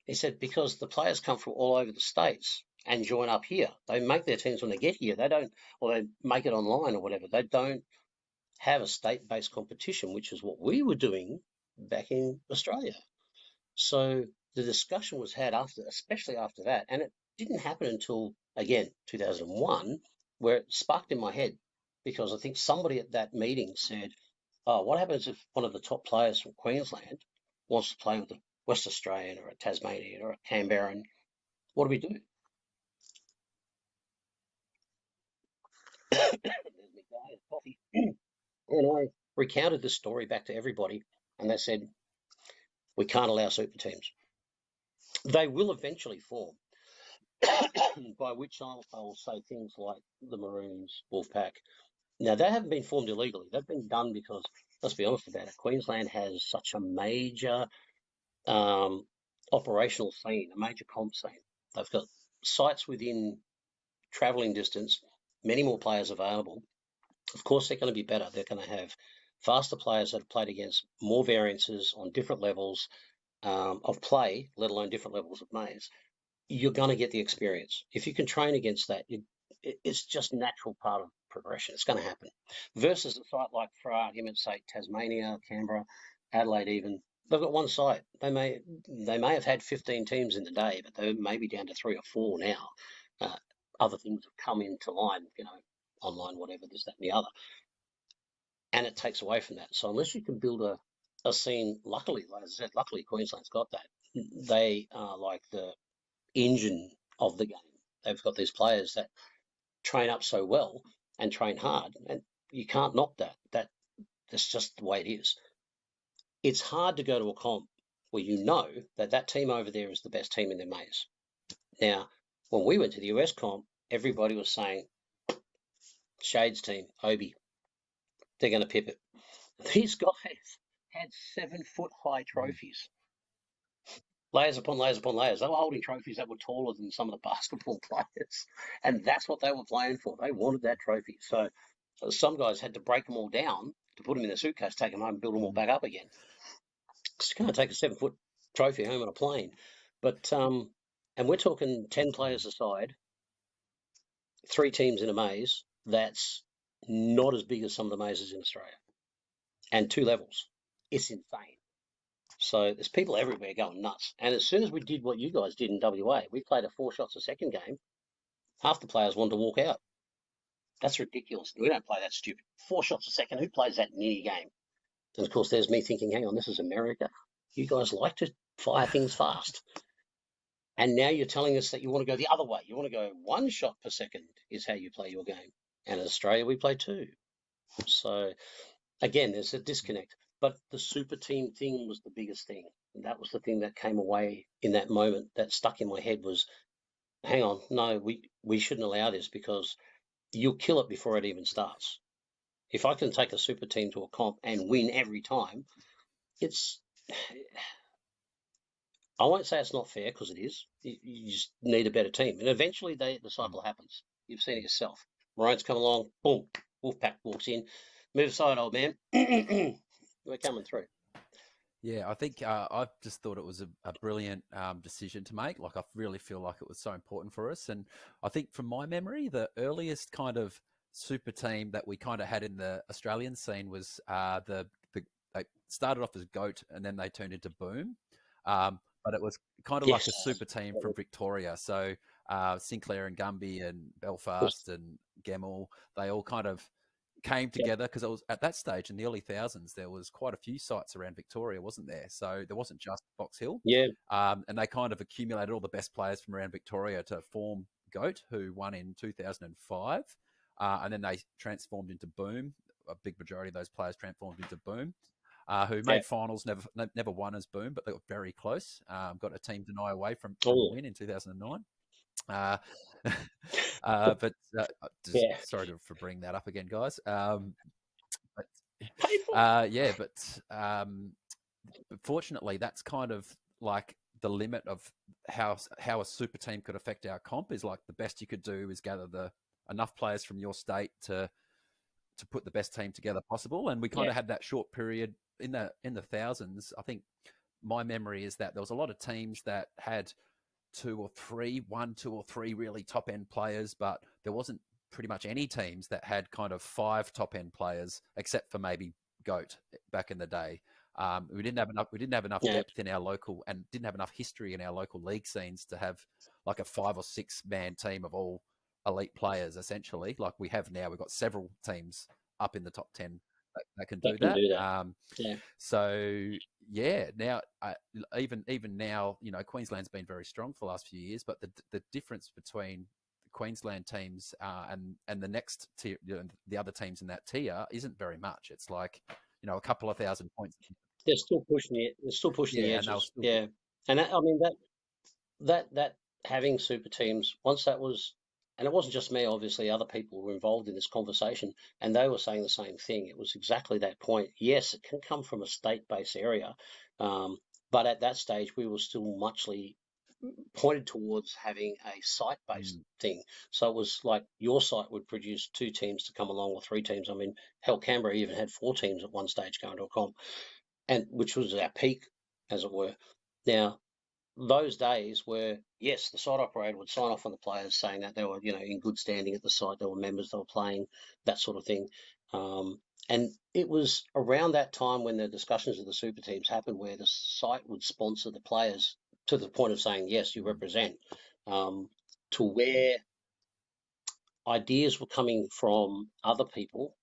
S2: He said, because the players come from all over the states and join up here. They make their teams when they get here. They don't, or they make it online or whatever. They don't have a state-based competition, which is what we were doing back in Australia. So the discussion was had after, especially after that, and it didn't happen until, again, 2001, where it sparked in my head, because I think somebody at that meeting said, oh, what happens if one of the top players from Queensland wants to play with a West Australian or a Tasmanian or a Canberran? What do we do? There's my guy, coffee. And I recounted this story back to everybody, and they said, we can't allow super teams. They will eventually form, by which I'll say things like the Maroons, Wolfpack. Now, they haven't been formed illegally. They've been done because, let's be honest about it, Queensland has such a major operational scene, a major comp scene. They've got sites within travelling distance, many more players available. Of course, they're going to be better. They're going to have faster players that have played against more variances on different levels of play, let alone different levels of maze. You're going to get the experience. If you can train against that, it's just natural part of progression. It's going to happen. Versus a site like, for argument's sake, Tasmania, Canberra, Adelaide even, they've got one site. They may have had 15 teams in the day, but they may be down to 3 or 4 now. Other things have come into line, online, whatever, this, that, and the other. And it takes away from that. So unless you can build a scene, luckily, like I said, luckily Queensland's got that. They are like the engine of the game. They've got these players that train up so well and train hard, and you can't knock that. That's just the way it is. It's hard to go to a comp where you know that team over there is the best team in their maze. Now, when we went to the US comp, everybody was saying, Shade's team, Obi, they're going to pip it. These guys had 7-foot high trophies. Layers upon layers upon layers. They were holding trophies that were taller than some of the basketball players. And that's what they were playing for. They wanted that trophy. So some guys had to break them all down to put them in a suitcase, take them home, and build them all back up again. You can't take a 7-foot trophy home on a plane. But, and we're talking 10 players aside, 3 teams in a maze. That's not as big as some of the mazes in Australia. And 2 levels. It's insane. So there's people everywhere going nuts. And as soon as we did what you guys did in WA, we played a 4 shots a second game. Half the players wanted to walk out. That's ridiculous. We don't play that stupid 4 shots a second. Who plays that near game? And of course, there's me thinking, hang on, this is America. You guys like to fire things fast. And now you're telling us that you want to go the other way. You want to go 1 shot per second is how you play your game. And in Australia, we play 2. So again, there's a disconnect. But the super team thing was the biggest thing. And that was the thing that came away in that moment that stuck in my head was, hang on, no, we shouldn't allow this because you'll kill it before it even starts. If I can take a super team to a comp and win every time, I won't say it's not fair because it is. You just need a better team. And eventually the cycle happens. You've seen it yourself. Maroons come along, boom, Wolfpack walks in. Move aside, old man. We're coming through.
S1: Yeah, I think I just thought it was a brilliant decision to make. Like, I really feel like it was so important for us. And I think from my memory, the earliest kind of super team that we kind of had in the Australian scene was the they started off as Goat and then they turned into Boom. But it was kind of like a
S2: Yes.
S1: super team from Victoria. So Sinclair and Gumby and Belfast and Gemmell, they all kind of came
S2: Yep.
S1: together because it was at that stage in the early thousands there was quite a few sites around Victoria, wasn't there? So there wasn't just Box Hill,
S2: Yeah.
S1: and they kind of accumulated all the best players from around Victoria to form Goat, who won in 2005, and then they transformed into Boom. A big majority of those players transformed into Boom. Who
S2: Yeah.
S1: made finals, never won as Boom, but they were very close. Got a team deny away from a
S2: Oh,
S1: win in 2009. Uh, but just
S2: yeah.
S1: sorry for bringing that up again, guys. But
S2: Painful.
S1: yeah, but fortunately, that's kind of like the limit of how a super team could affect our comp. Is like the best you could do is gather the enough players from your state to put the best team together possible. And we kind
S2: Yeah.
S1: of had that short period in the thousands. I think my memory is that there was a lot of teams that had two or three really top end players, but there wasn't pretty much any teams that had kind of five top end players, except for maybe Goat back in the day. We didn't have enough. We didn't have enough
S2: Yeah.
S1: depth in our local, and didn't have enough history in our local league scenes to have like a 5 or 6 man team of all elite players. Essentially, like we have now, we've got several teams up in the top 10 that can
S2: That
S1: do
S2: can
S1: that.
S2: do that. Yeah.
S1: So yeah, now even now, Queensland's been very strong for the last few years, but the difference between the Queensland teams and the next tier, the other teams in that tier, isn't very much. It's like a couple of thousand points.
S2: They're still pushing it. They're still pushing the
S1: Yeah, and they'll
S2: edges.
S1: still be.
S2: Yeah. And that, I mean that having super teams, once that was, and it wasn't just me, obviously other people were involved in this conversation, and they were saying the same thing. It was exactly that point. Yes, it can come from a state-based area, um, but at that stage we were still muchly pointed towards having a site-based
S1: Mm,
S2: thing. So it was like your site would produce 2 teams to come along, or 3 teams. I mean, hell, Canberra even had 4 teams at one stage going to a comp, and which was our peak, as it were. Now, those days were, yes, the site operator would sign off on the players saying that they were, in good standing at the site, they were members, they were playing, that sort of thing. And it was around that time when the discussions of the super teams happened, where the site would sponsor the players to the point of saying, yes, you
S1: mm,
S2: represent, to where ideas were coming from other people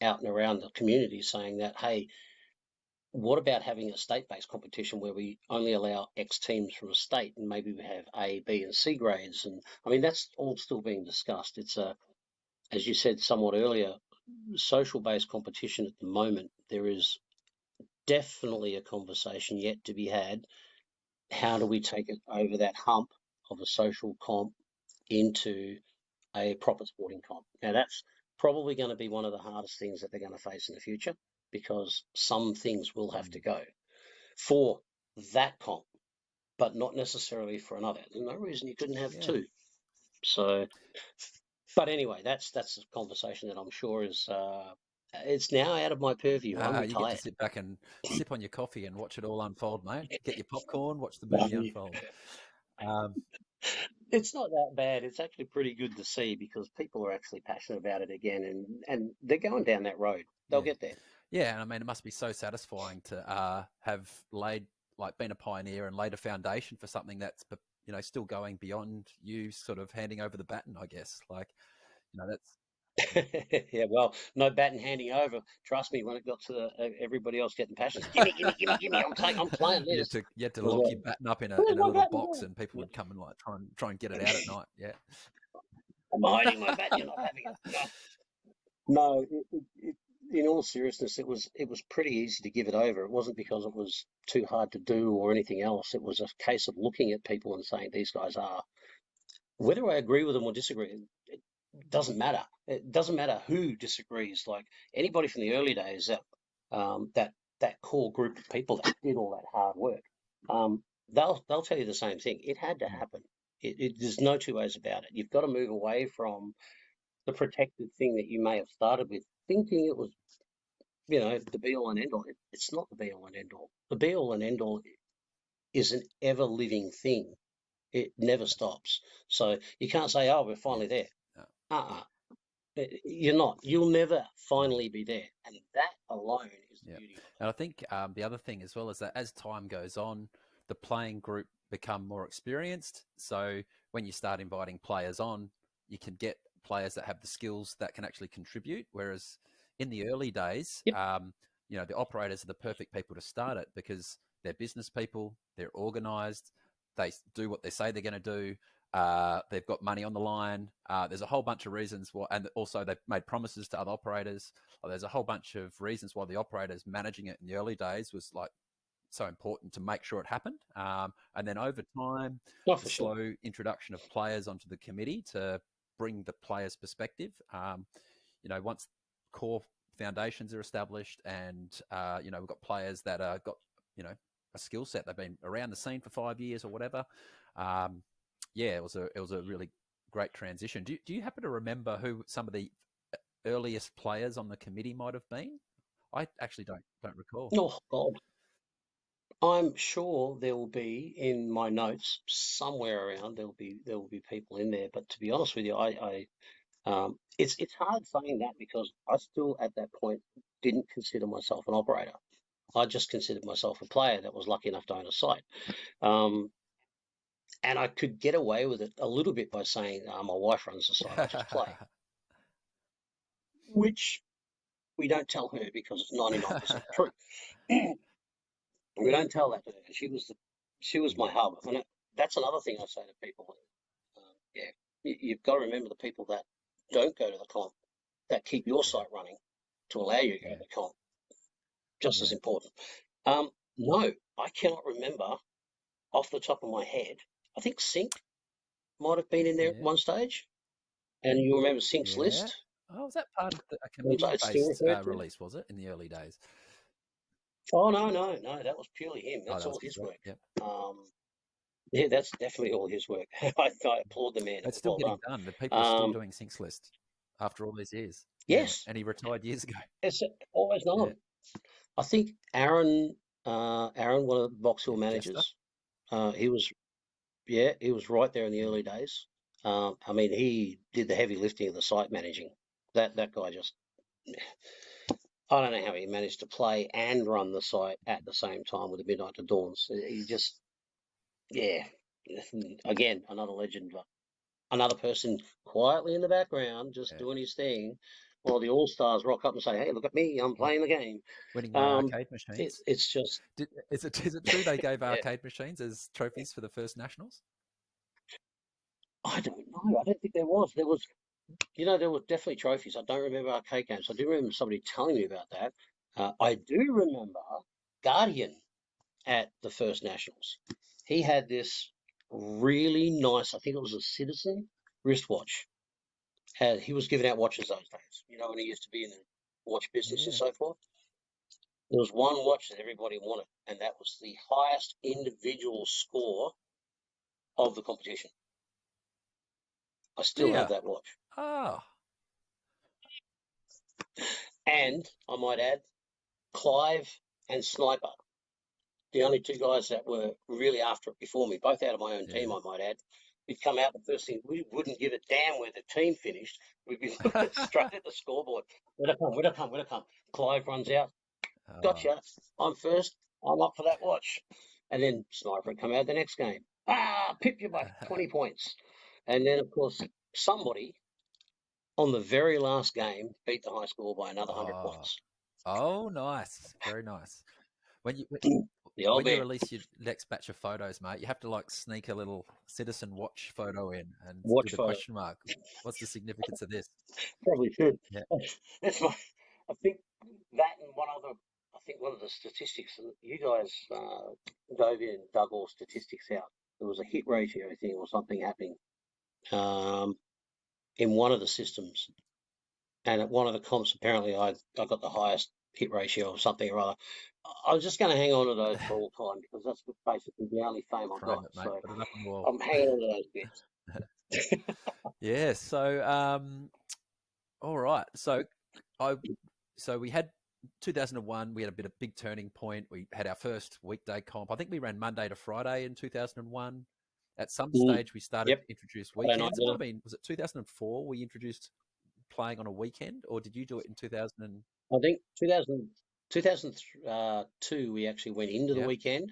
S2: out and around the community saying that, hey, what about having a state-based competition where we only allow X teams from a state, and maybe we have A, B, and C grades? And I mean, that's all still being discussed. It's as you said somewhat earlier, social-based competition at the moment. There is definitely a conversation yet to be had. How do we take it over that hump of a social comp into a proper sporting comp? Now, that's probably going to be one of the hardest things that they're going to face in the future, because some things will have to
S1: mm.
S2: go for that comp, but not necessarily for another. There's no reason you couldn't have
S1: Yeah.
S2: two. So, but anyway, that's a conversation that I'm sure is it's now out of my purview. I'm
S1: You get to
S2: retired.
S1: sit back and sip on your coffee and watch it all unfold, mate. Get your popcorn, watch the movie unfold. Um,
S2: It's not that bad. It's actually pretty good to see, because people are actually passionate about it again, and they're going down that road. They'll
S1: yeah.
S2: get there.
S1: Yeah, and I mean, it must be so satisfying to have been a pioneer and laid a foundation for something that's, still going beyond you sort of handing over the baton, I guess. Like, that's,
S2: Yeah, well, no batting handing over. Trust me, when it got to everybody else getting passionate, gimme, gimme, gimme, gimme. I'm playing this.
S1: you had to
S2: It was
S1: lock
S2: like,
S1: your baton up in a
S2: where's
S1: in a
S2: my
S1: little
S2: batting
S1: box,
S2: gone?
S1: and people
S2: Yeah.
S1: would come and like try and get it out at night. Yeah.
S2: I'm hiding my bat. You're not having it. No, in all seriousness, it was pretty easy to give it over. It wasn't because it was too hard to do or anything else. It was a case of looking at people and saying, these guys are. Whether I agree with them or disagree, it doesn't matter. It doesn't matter who disagrees. Like anybody from the early days, that core group of people that did all that hard work, they'll tell you the same thing. It had to happen. There's no two ways about it. You've got to move away from the protected thing that you may have started with, thinking it was the be all and end all. It's not the be all and end all. The be all and end all is an ever living thing. It never stops. So you can't say, "Oh, we're finally there."
S1: No.
S2: You're not. You'll never
S1: Mm.
S2: finally be there, and that alone is the beauty of it.
S1: And I think the other thing as well is that as time goes on, the playing group become more experienced. So when you start inviting players on, you can get players that have the skills that can actually contribute. Whereas in the early days,
S2: Yep.
S1: The operators are the perfect people to start it because they're business people, they're organised, they do what they say they're going to do. They've got money on the line. There's a whole bunch of reasons why, and also they've made promises to other operators. There's a whole bunch of reasons why the operators managing it in the early days was like so important to make sure it happened. And then over time,
S2: Not
S1: the
S2: for sure.
S1: slow introduction of players onto the committee to bring the players' perspective. Once core foundations are established, and we've got players that are got a skill set. They've been around the scene for 5 years or whatever. It was a really great transition. Do you happen to remember who some of the earliest players on the committee might have been? I actually don't recall.
S2: Oh God, I'm sure there will be in my notes somewhere around. There will be people in there. But to be honest with you, it's hard saying that because I still at that point didn't consider myself an operator. I just considered myself a player that was lucky enough to own a site. And I could get away with it a little bit by saying, my wife runs the site, I just play. Which we don't tell her because it's 99% true. We don't tell that to her. She was my hub. And that's another thing I say to people. You've got to remember the people that don't go to the comp, that keep your site running to allow you to go to the comp. Just as important. No, I cannot remember off the top of my head. I think Sync might have been in there at one stage. And you remember Sync's list?
S1: Oh, was that part of a
S2: It's still
S1: committee-based
S2: referred to.
S1: release, was it, in the early days?
S2: Oh, no, that was purely him.
S1: Oh,
S2: That's
S1: that was
S2: all his work.
S1: Yep.
S2: Yeah, that's definitely all his work. I applaud the man. It
S1: It's
S2: was
S1: still
S2: well
S1: getting
S2: done.
S1: done. The people are still doing Sync's list after all these years. Yeah,
S2: Yes,
S1: and he retired years ago.
S2: it's always known. I think Aaron, one of the Box Hill
S1: Jester.
S2: managers, he was right there in the early days. I mean, he did the heavy lifting of the site managing. That guy just, I don't know how he managed to play and run the site at the same time with the Midnight to Dawns. He just, again, another legend. Another person quietly in the background, just doing his thing, while the All Stars rock up and say, "Hey, look at me! I'm playing the game."
S1: Winning the arcade machines.
S2: It's just.
S1: Is it true they gave arcade machines as trophies for the first nationals?
S2: I don't know. I don't think there was. There was. There were definitely trophies. I don't remember arcade games. I do remember somebody telling me about that. I do remember Guardian at the first nationals. He had this really nice. I think it was a Citizen wristwatch. He was giving out watches those days. When he used to be in the watch business and so forth. There was one watch that everybody wanted, and that was the highest individual score of the competition. I still have that watch.
S1: Oh.
S2: And I might add, Clive and Sniper, the only two guys that were really after it before me, both out of my own team, I might add. We'd come out the first thing, we wouldn't give a damn where the team finished. We'd be looking straight at the scoreboard. Where'd I come? Clive runs out. Gotcha. I'm first. I'm up for that watch. And then Sniper would come out the next game. Pip you by 20 points. And then, of course, somebody on the very last game beat the high score by another 100 points.
S1: Oh, nice. Very nice. When you release your next batch of photos, mate, you have to sneak a little Citizen watch photo in and do the question mark. What's the significance of this?
S2: Probably should.
S1: Yeah.
S2: That's my. I think that and one other. I think one of the statistics you guys dove in and dug all statistics out. There was a hit ratio thing or something happening in one of the systems, and at one of the comps, apparently I got the highest hit ratio or something or other. I was just going to hang on to those for all time because that's basically the only fame I've got.
S1: Mate,
S2: so
S1: put it up on the wall.
S2: I'm hanging on to those bits.
S1: Yeah. So, all right. So we had 2001, we had a big turning point. We had our first weekday comp. I think we ran Monday to Friday in 2001. At some stage, we started
S2: Yep.
S1: to introduce
S2: Friday night
S1: weekends. It might
S2: dinner.
S1: have been, was it 2004 we introduced playing on a weekend, or did you do it in 2000?
S2: I think 2002 we actually went into the
S1: Yeah,
S2: weekend,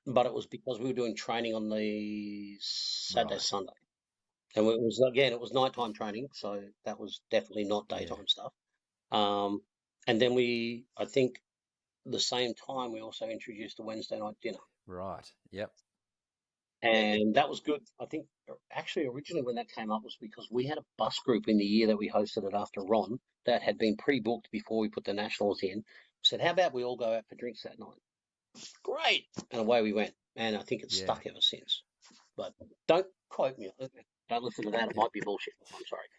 S2: but it was because we were doing training on the Saturday,
S1: right.
S2: Sunday. And it was nighttime training, so that was definitely not
S1: Yeah,
S2: daytime stuff. And then I think the same time we also introduced the Wednesday night dinner.
S1: right. Yep.
S2: And that was good. I think actually originally when that came up was because we had a bus group in the year that we hosted it after Ron that had been pre-booked before we put the nationals in. Said, how about we all go out for drinks that night? Great. And away we went. And I think it's
S1: Yeah.
S2: stuck ever since. But don't quote me on it. Don't listen to that. It
S1: Yeah.
S2: might be bullshit. I'm sorry.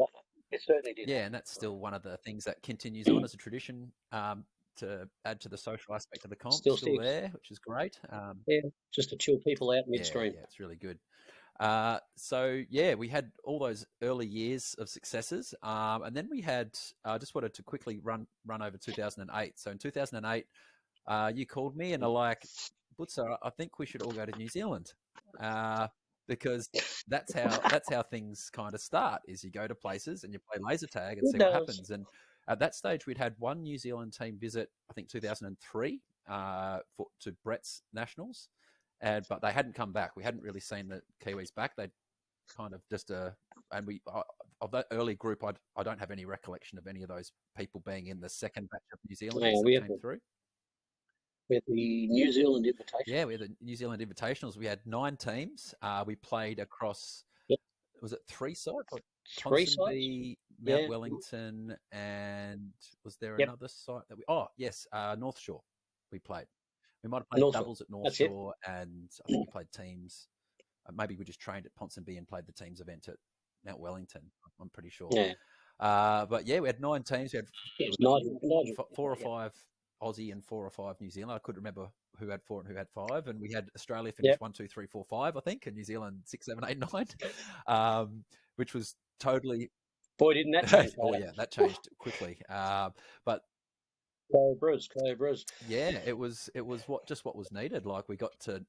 S2: But it certainly did
S1: Yeah,
S2: happen.
S1: and that's still one of the things that continues on as a tradition, to add to the social aspect of the comp.
S2: Still
S1: Still
S2: sticks.
S1: there, which is great.
S2: Yeah, just to chill people out
S1: Yeah,
S2: midstream.
S1: yeah, it's really good. So yeah, we had all those early years of successes, and then we had. I just wanted to quickly run over 2008. So in 2008, you called me and are like, Bootza, I think we should all go to New Zealand, because that's how things kind of start. Is you go to places and you play laser tag and
S2: It
S1: see what
S2: does.
S1: happens. And at that stage, we'd had one New Zealand team visit, I think 2003, to Brett's Nationals, but they hadn't come back. We hadn't really seen the Kiwis back. They'd kind of just and we of that early group, I don't have any recollection of any of those people being in the second batch of New Zealanders that came through.
S2: We had the New Zealand Invitational.
S1: Yeah, we had the New Zealand Invitationals. We had 9 teams. We played across, was it 3 sites?
S2: 3 sites?
S1: Ponsonby, Mount Wellington, and was there another site that North Shore we played. We might have played doubles at North Shore, and I think we played teams. Maybe we just trained at Ponsonby and played the teams event at Mount Wellington. I'm pretty sure.
S2: Yeah.
S1: But yeah, we had 9 teams. We had
S2: Nigel,
S1: 4 or 5 Aussie and 4 or 5 New Zealand. I couldn't remember who had 4 and who had 5. And we had Australia finish 1, 2, 3, 4, 5, I think, and New Zealand 6, 7, 8, 9, which was totally.
S2: Boy, didn't that change?
S1: Oh yeah, that changed quickly. But
S2: Cobras.
S1: Yeah, it was what was needed. Like we got to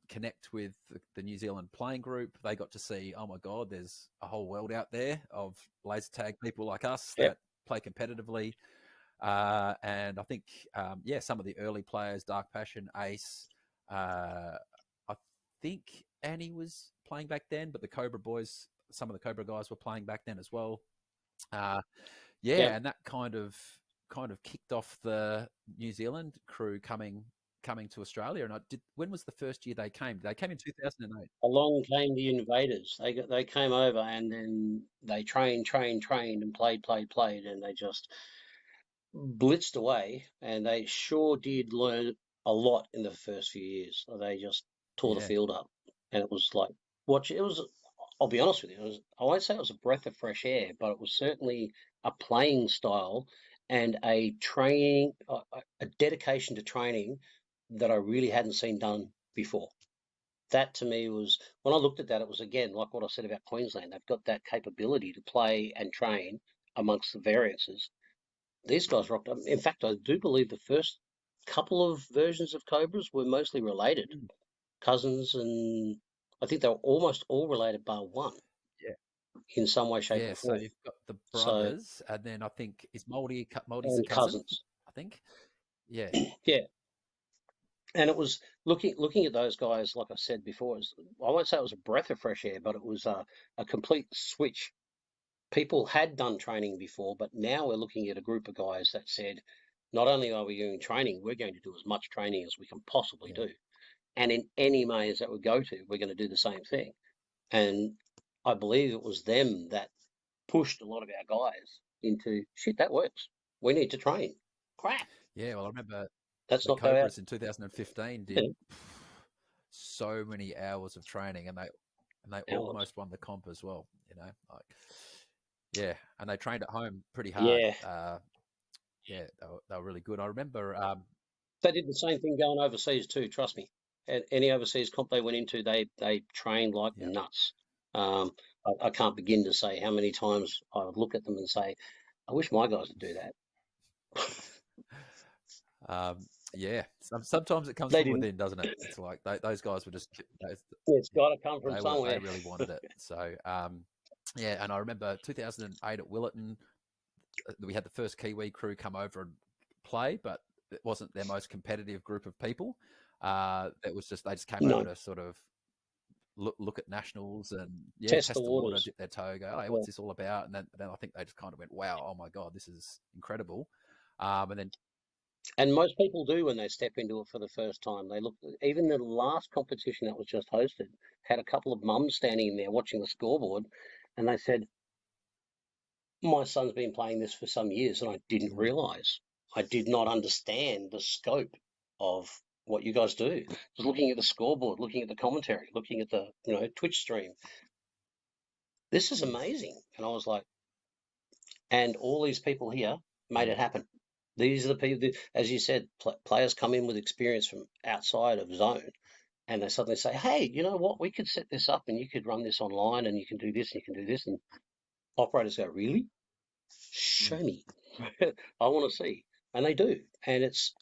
S1: connect with the New Zealand playing group. They got to see, oh my God, there's a whole world out there of laser tag people like us that play competitively. And I think, some of the early players, Dark Passion, Ace, I think Annie was playing back then, but the Cobra boys, some of the Cobra guys were playing back then as well. And that kind of kicked off the New Zealand crew coming to Australia. And when was the first year they came? They came in 2008.
S2: Along came the invaders. They came over and then they trained and played, and they just blitzed away. And they sure did learn a lot in the first few years. They just tore the field up, and it was like I'll be honest with you. I won't say it was a breath of fresh air, but it was certainly a playing style and a training, a dedication to training that I really hadn't seen done before. That to me was, when I looked at that, it was again like what I said about Queensland. They've got that capability to play and train amongst the variances. These guys rocked up. In fact, I do believe the first couple of versions of Cobras were mostly related, cousins, and I think they were almost all related bar one.
S1: Yeah.
S2: In some way, shape, or form.
S1: So you've got the brothers, and then I think is Moldy's a cousin,
S2: cousins.
S1: I think. Yeah.
S2: Yeah. And it was looking at those guys, like I said before, I won't say it was a breath of fresh air, but it was a complete switch. People had done training before, but now we're looking at a group of guys that said, not only are we doing training, we're going to do as much training as we can possibly do. And in any maze that we go to, we're going to do the same thing. And I believe it was them that pushed a lot of our guys into, shit, that works. We need to train. Crap.
S1: Yeah, well, I remember
S2: that's
S1: the
S2: not
S1: Cobras in 2015 did so many hours of training, and they almost won the comp as well. And they trained at home pretty hard. They were really good. I remember
S2: they did the same thing going overseas too. Trust me. At any overseas comp they went into, they trained like nuts. I can't begin to say how many times I would look at them and say, I wish my guys would do that.
S1: Yeah, sometimes it comes
S2: They
S1: from
S2: didn't.
S1: within, doesn't it? It's like those guys were just
S2: It's got to come from
S1: they
S2: somewhere.
S1: really wanted it. So yeah, and I remember 2008 at Willetton, we had the first Kiwi crew come over and play, but it wasn't their most competitive group of people. It was just they just came over
S2: No,
S1: to sort of look at nationals and yeah,
S2: test the
S1: test the water,
S2: waters.
S1: dip their toe, go, hey,
S2: Yeah.
S1: what's this all about? And then I think they just kind of went, wow, oh my god, this is incredible. And then
S2: And most people do when they step into it for the first time. They look, even the last competition that was just hosted had a couple of mums standing in there watching the scoreboard, and they said, my son's been playing this for some years, and I didn't realise. I did not understand the scope of what you guys do. Just looking at the scoreboard, looking at the commentary, looking at the Twitch stream. This is amazing. And I was like, and all these people here made it happen. These are the people, as you said, players come in with experience from outside of zone, and they suddenly say, hey, you know what? We could set this up, and you could run this online, and you can do this, and you can do this. And operators go, really? Show me. I want to see. And they do. And it's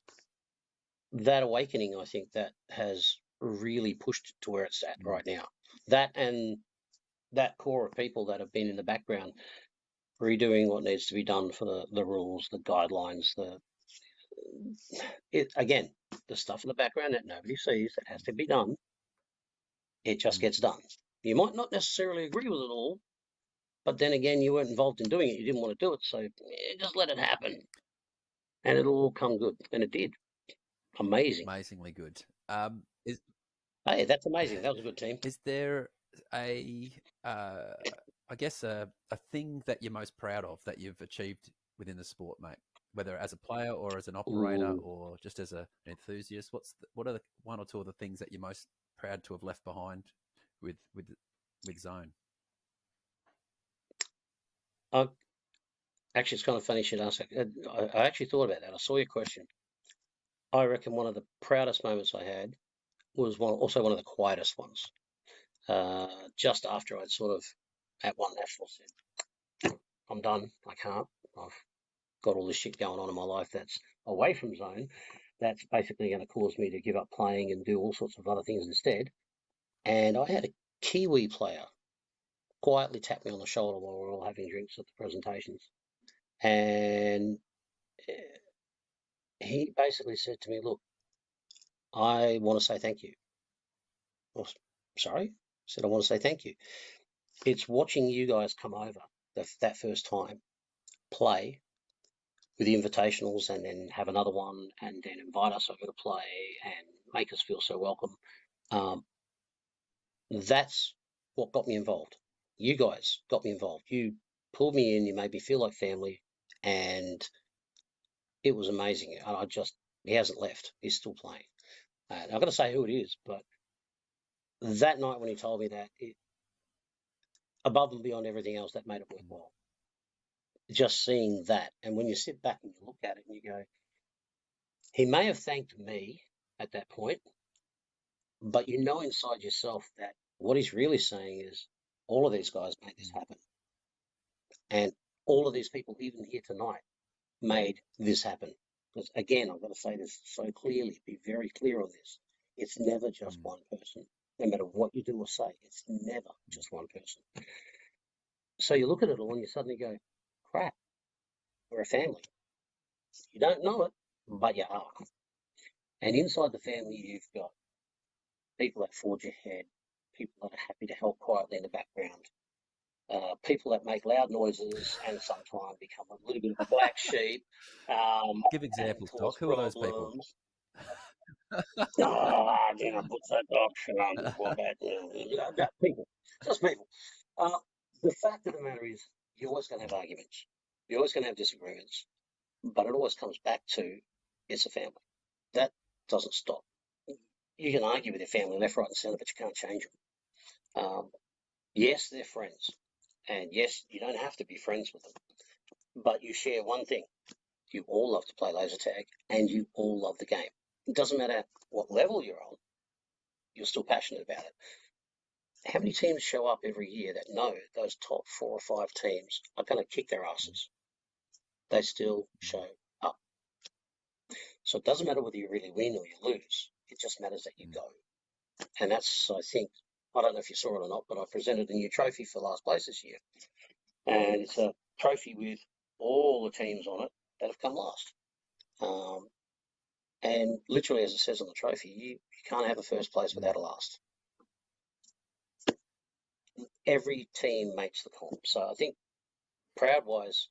S2: that awakening, I think, that has really pushed it to where it's at right now. That and that core of people that have been in the background redoing what needs to be done for the rules, the guidelines, again, the stuff in the background that nobody sees that has to be done, it just gets done. You might not necessarily agree with it all, but then again, you weren't involved in doing it. You didn't want to do it, so just let it happen, and it'll all come good. And it did. Amazing.
S1: Amazingly good. Is
S2: Hey, that's amazing. That was a good team.
S1: is there a I guess a thing that you're most proud of that you've achieved within the sport, mate? Whether as a player or as an operator
S2: Ooh.
S1: or just as an enthusiast, what are the one or two of the things that you're most proud to have left behind with Zone?
S2: Actually, it's kind of funny you should ask that. I actually thought about that. I saw your question. I reckon one of the proudest moments I had was also one of the quietest ones. Just after I'd sort of, at one national, said, I'm done. I can't. I've got all this shit going on in my life that's away from zone. That's basically going to cause me to give up playing and do all sorts of other things instead. And I had a Kiwi player quietly tap me on the shoulder while we were all having drinks at the presentations. And he basically said to me, look, I want to say thank you. Well, sorry? I said, I want to say thank you. It's watching you guys come over that first time, play with the invitationals and then have another one and then invite us over to play and make us feel so welcome. That's what got me involved. You guys got me involved. You pulled me in, you made me feel like family, and it was amazing. He hasn't left. He's still playing. I've got to say who it is, but that night when he told me that, above and beyond everything else, that made it worthwhile. Just seeing that, and when you sit back and you look at it and you go, he may have thanked me at that point, but you know inside yourself that what he's really saying is all of these guys made this happen. And all of these people, even here tonight, made this happen. Because again, I've got to say this so clearly, be very clear on this. It's never just one person. No matter what you do or say, it's never just one person. So you look at it all and you suddenly go, crap, we're a family. You don't know it, but you are. And inside the family, you've got people that forge ahead, people that are happy to help quietly in the background, people that make loud noises and sometimes become a little bit of a black sheep
S1: Give
S2: and
S1: examples,
S2: cause
S1: Doc. Who are those people?
S2: problems. Bootza Doc, people, just people. The fact of the matter is, you're always going to have arguments. You're always going to have disagreements, but it always comes back to it's a family. That doesn't stop. You can argue with your family left, right, and centre, but you can't change them. Yes, they're friends, and yes, you don't have to be friends with them, but you share one thing: you all love to play laser tag, and you all love the game. It doesn't matter what level you're on; you're still passionate about it. How many teams show up every year that know those top 4 or 5 teams are going to kick their asses? They still show up. So it doesn't matter whether you really win or you lose. It just matters that you go. And that's, I think, I don't know if you saw it or not, but I presented a new trophy for last place this year. And it's a trophy with all the teams on it that have come last. And literally, as it says on the trophy, you can't have a first place without a last. Every team makes the comp. So I think proud-wise,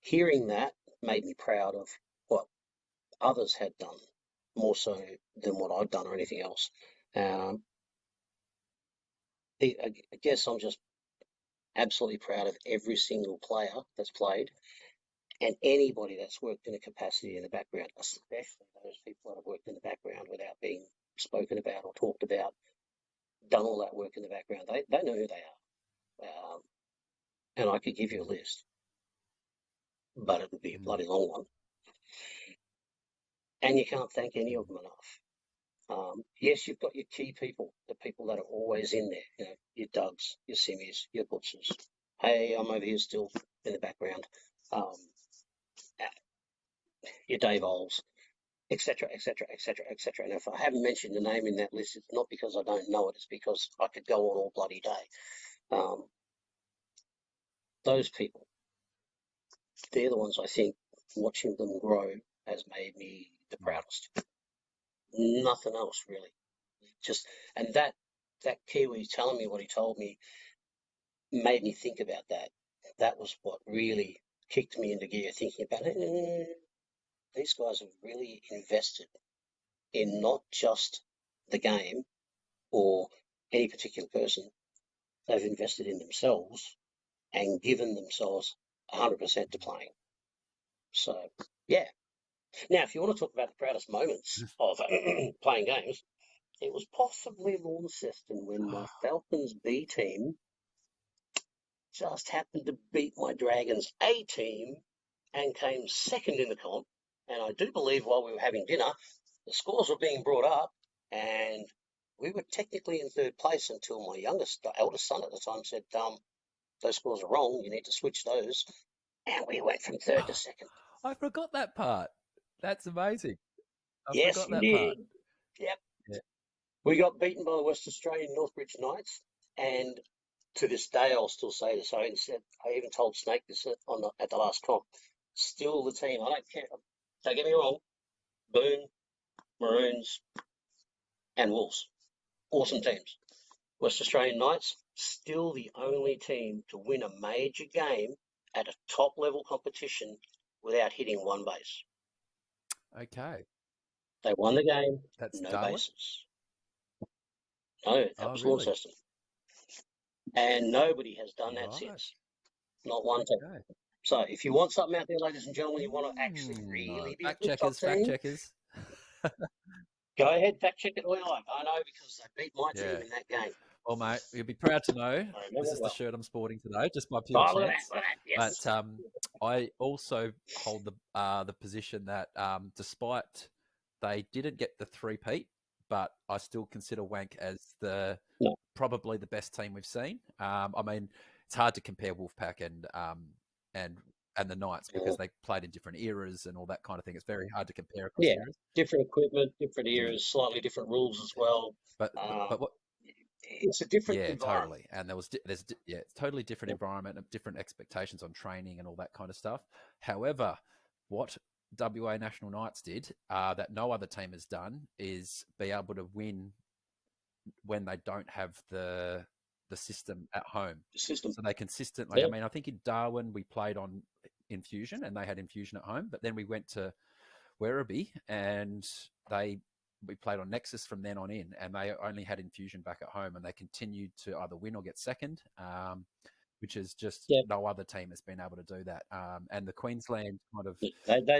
S2: hearing that made me proud of what others had done, more so than what I'd done or anything else. I guess I'm just absolutely proud of every single player that's played and anybody that's worked in a capacity in the background, especially those people that have worked in the background without being spoken about or talked about, done all that work in the background. They know who they are. And I could give you a list, but it would be a bloody long one. And you can't thank any of them enough. Yes, you've got your key people, the people that are always in there, you know, your Dougs, your Simmies, your Butchers. Hey, I'm over here still in the background. Your Dave Oles, etc., etc., etc., etc. And if I haven't mentioned the name in that list, it's not because I don't know it, it's because I could go on all bloody day. Those people, they're the ones I think watching them grow has made me the proudest. Nothing else really. And that Kiwi telling me what he told me made me think about that. That was what really kicked me into gear, thinking about it. These guys have really invested in not just the game or any particular person. They've invested in themselves and given themselves 100% to playing. So, yeah. Now, if you want to talk about the proudest moments of playing games, it was possibly Launceston when my Falcons B team just happened to beat my Dragons A team and came second in the comp. And I do believe while we were having dinner, the scores were being brought up and we were technically in third place until my eldest son at the time said, those scores are wrong, you need to switch those. And we went from third to second.
S1: I forgot that part. That's amazing.
S2: Yes,
S1: forgot
S2: you
S1: that
S2: did.
S1: part.
S2: Yep.
S1: Yeah.
S2: We got beaten by the West Australian Northbridge Knights, and to this day I'll still say this. I even told Snake this at the last comp. Still the team. I don't care. Don't get me wrong. Boone, Maroons, and Wolves. Awesome teams. West Australian Knights, still the only team to win a major game at a top-level competition without hitting one base.
S1: Okay.
S2: They won the game,
S1: That's
S2: no
S1: Darwin?
S2: bases. No, that was
S1: really?
S2: Launceston. And nobody has done that since. Not one team.
S1: Okay.
S2: So if you want something out there, ladies and gentlemen, you want to actually really be a good top team,
S1: fact checkers.
S2: go ahead, fact check it all you like. I know because they beat my team in that game.
S1: Well, mate, you'll be proud to know this is the shirt I'm sporting today, just by pure chance.
S2: Look at that, yes.
S1: But I also hold the position that despite they didn't get the three-peat, but I still consider Wank as probably the best team we've seen. I mean, it's hard to compare Wolfpack and the Knights because they played in different eras and all that kind of thing. It's very hard to compare across eras.
S2: Different equipment, different eras, slightly different rules as well.
S1: But what?
S2: It's a different environment.
S1: Totally. And there's it's totally different environment and different expectations on training and all that kind of stuff. However, what WA National Knights did that no other team has done is be able to win when they don't have the system at home.
S2: So
S1: they consistently, I mean, I think in Darwin we played on Infusion and they had Infusion at home, but then we went to Werribee and we played on Nexus from then on in, and they only had Infusion back at home, and they continued to either win or get second, which is just no other team has been able to do that. And the Queensland kind of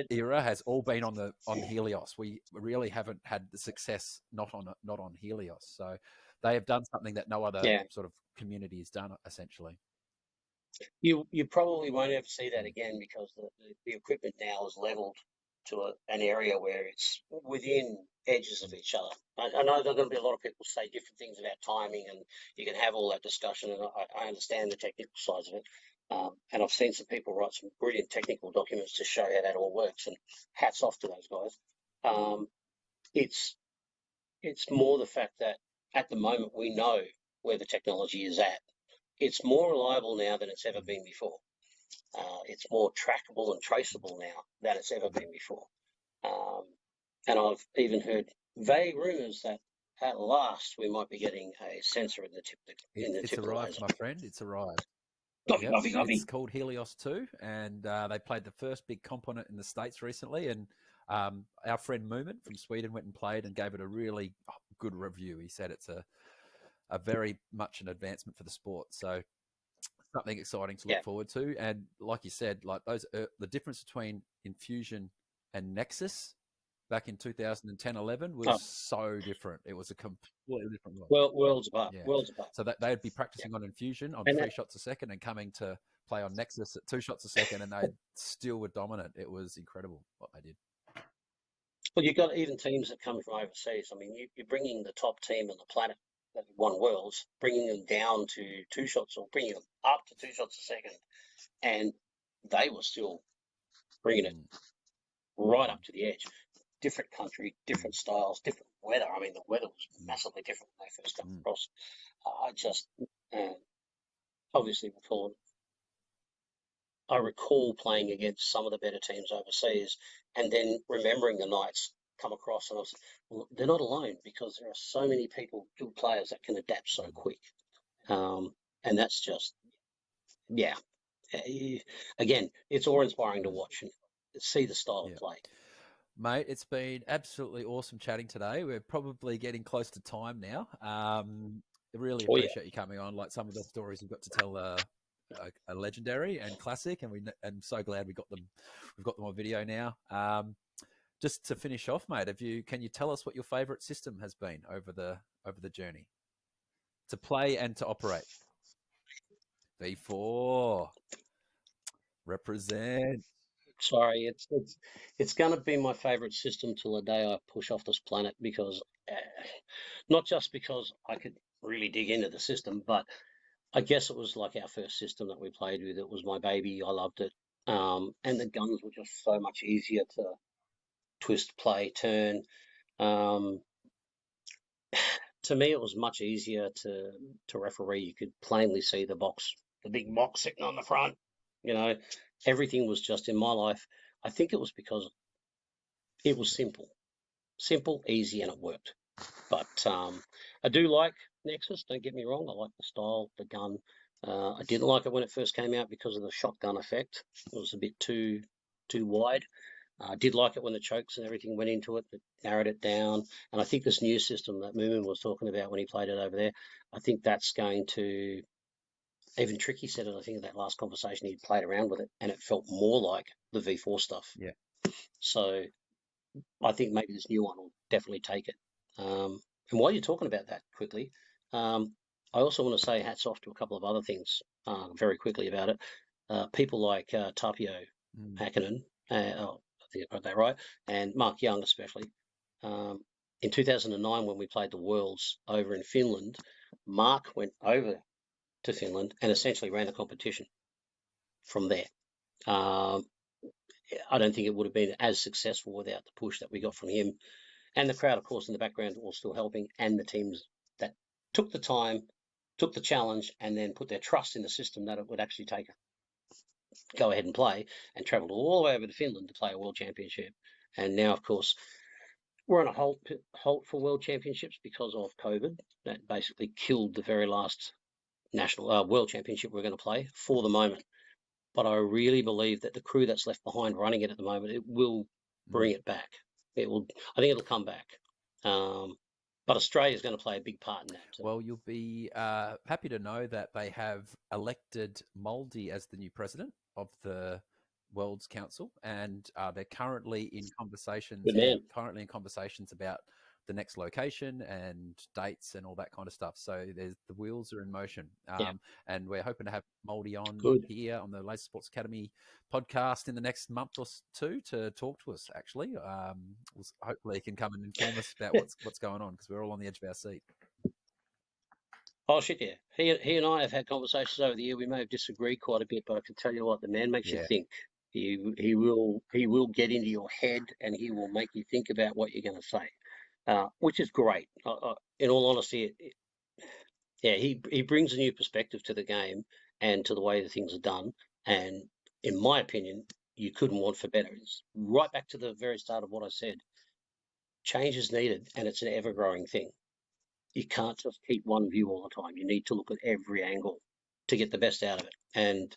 S1: era has all been on Helios. We really haven't had the success not on Helios. So they have done something that no other sort of community has done, essentially.
S2: You probably won't ever see that again because the equipment now is leveled to an area where it's within edges of each other. I know there are going to be a lot of people say different things about timing, and you can have all that discussion, and I understand the technical sides of it. And I've seen some people write some brilliant technical documents to show how that all works, and hats off to those guys. It's more the fact that at the moment we know where the technology is at. It's more reliable now than it's ever been before. It's more trackable and traceable now than it's ever been before. And I've even heard vague rumours that at last we might be getting a sensor in the tip.
S1: It's arrived, my friend. It's arrived.
S2: Lovely,
S1: Yep.
S2: lovely, lovely.
S1: It's called Helios 2, and they played the first big component in the States recently. And our friend Moomin from Sweden went and played and gave it a really good review. He said it's a very much an advancement for the sport. So something exciting to look forward to. And like you said, like those the difference between Infusion and Nexus back in 2010-11 was so different. It was a completely different
S2: world. Worlds apart. Yeah. Worlds apart.
S1: So that they'd be practicing on Infusion on 3 shots a second and coming to play on Nexus at 2 shots a second, and they still were dominant. It was incredible what they did.
S2: Well, you've got even teams that come from overseas. I mean, you're bringing the top team on the planet that won Worlds, bringing them down to 2 shots or bringing them up to 2 shots a second, and they were still bringing it right up to the edge. Different country, different styles, different weather. I mean, the weather was massively different when they first come across. I just obviously I recall playing against some of the better teams overseas, and then remembering the nights come across, and I was, well, they're not alone, because there are so many people, good players, that can adapt so quick, and that's just, again, it's awe-inspiring to watch and see the style of play.
S1: Mate, it's been absolutely awesome chatting today. We're probably getting close to time now. I really appreciate you coming on. Like, some of the stories you've got to tell are legendary and classic, and I'm so glad we've got them on video now. Just to finish off, mate, can you tell us what your favourite system has been over the journey to play and to operate? V4 represent.
S2: Sorry, it's going to be my favourite system till the day I push off this planet, because not just because I could really dig into the system, but I guess it was like our first system that we played with. It was my baby. I loved it. And the guns were just so much easier to twist, play, turn. To me, it was much easier to referee. You could plainly see the big box sitting on the front. You know, everything was just, in my life, I think it was because it was simple, easy, and it worked. But I do like Nexus, don't get me wrong. I like the style, the gun. I didn't like it when it first came out because of the shotgun effect. It was a bit too wide. I did like it when the chokes and everything went into it, that narrowed it down. And I think this new system that Moomin was talking about when he played it over there, I think that's going to, even Tricky said it, I think in that last conversation, he'd played around with it and it felt more like the V4 stuff.
S1: Yeah.
S2: So I think maybe this new one will definitely take it. And while you're talking about that quickly, I also want to say hats off to a couple of other things very quickly about it. People like Tapio Hakkinen, I think I got that right, and Mark Young especially. In 2009, when we played the Worlds over in Finland, Mark went over to Finland and essentially ran the competition from there. I don't think it would have been as successful without the push that we got from him. And the crowd, of course, in the background were still helping, and the teams that took the time, took the challenge, and then put their trust in the system that it would actually go ahead and play, and travelled all the way over to Finland to play a World Championship. And now, of course, we're on a halt for World Championships because of COVID. That basically killed the very last national World Championship we're going to play for the moment. But I really believe that the crew that's left behind running it at the moment, it will bring it back. I think it'll come back. But Australia's going to play a big part in that too.
S1: Well, you'll be happy to know that they have elected Moldy as the new president of the World's Council, and they're currently in conversations. Currently in conversations about the next location and dates and all that kind of stuff. So the wheels are in motion. And we're hoping to have Moldy on here on the Laser Sports Academy podcast in the next month or two to talk to us, actually. Hopefully he can come and inform us about what's going on, because we're all on the edge of our seat.
S2: Oh shit, yeah. He and I have had conversations over the year. We may have disagreed quite a bit, but I can tell you what, the man makes you
S1: Yeah,
S2: think. He will get into your head and he will make you think about what you're going to say, which is great. In all honesty, yeah, he brings a new perspective to the game and to the way that things are done. And in my opinion, you couldn't want for better. It's right back to the very start of what I said. Change is needed, and it's an ever-growing thing. You can't just keep one view all the time. You need to look at every angle to get the best out of it. And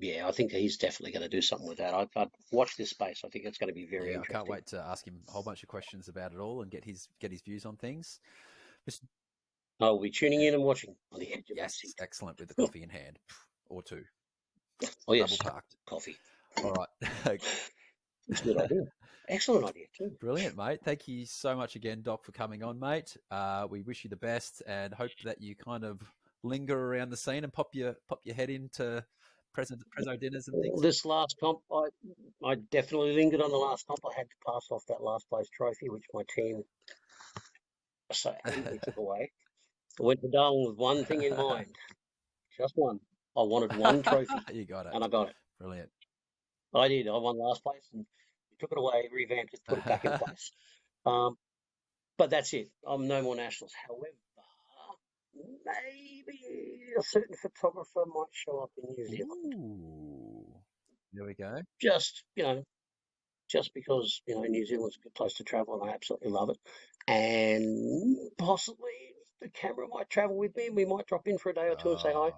S2: yeah, I think he's definitely going to do something with that. I've watched this space. I think it's going to be very
S1: yeah. I can't
S2: interesting.
S1: wait to ask him a whole bunch of questions about it all and get his views on things. Mr.
S2: I will be tuning in and watching on the edge of my
S1: Yes,
S2: seat.
S1: excellent with the coffee in hand or two,
S2: Oh
S1: double
S2: yes,
S1: parked.
S2: coffee.
S1: All right.
S2: It's a good idea. Excellent idea too.
S1: Brilliant, mate. Thank you so much again, Doc, for coming on, mate. We wish you the best and hope that you kind of linger around the scene and pop your head into Preso dinners and things.
S2: This last comp, I definitely lingered on the last comp. I had to pass off that last place trophy, which my team so ably took away. I went to Darwin with one thing in mind, just one. I wanted one trophy,
S1: You got it.
S2: and I got it.
S1: Brilliant.
S2: I did. I won last place, and we took it away, revamped it, put it back in place. But that's it. I'm no more nationals. However, maybe a certain photographer might show up in New Zealand.
S1: Ooh. There we go.
S2: Just just because New Zealand's a good place to travel, and I absolutely love it. And possibly the camera might travel with me, and we might drop in for a day or two and say hi.
S1: Oh,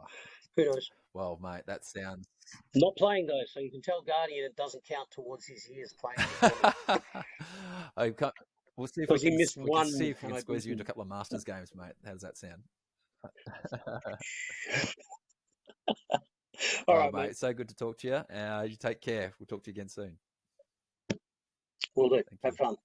S2: Who knows?
S1: well, mate, that sounds.
S2: Not playing though, so you can tell Guardian it doesn't count towards his years playing before me
S1: I can't, we'll see if
S2: because he missed
S1: we can
S2: one
S1: see if we
S2: and
S1: can
S2: I
S1: squeeze
S2: beat
S1: you into a
S2: him.
S1: couple of Masters games, mate. How does that sound?
S2: All
S1: Oh,
S2: right, mate.
S1: mate, so good to talk to you. You take care. We'll talk to you again soon.
S2: We'll do.
S1: Thank
S2: Have
S1: you.
S2: fun.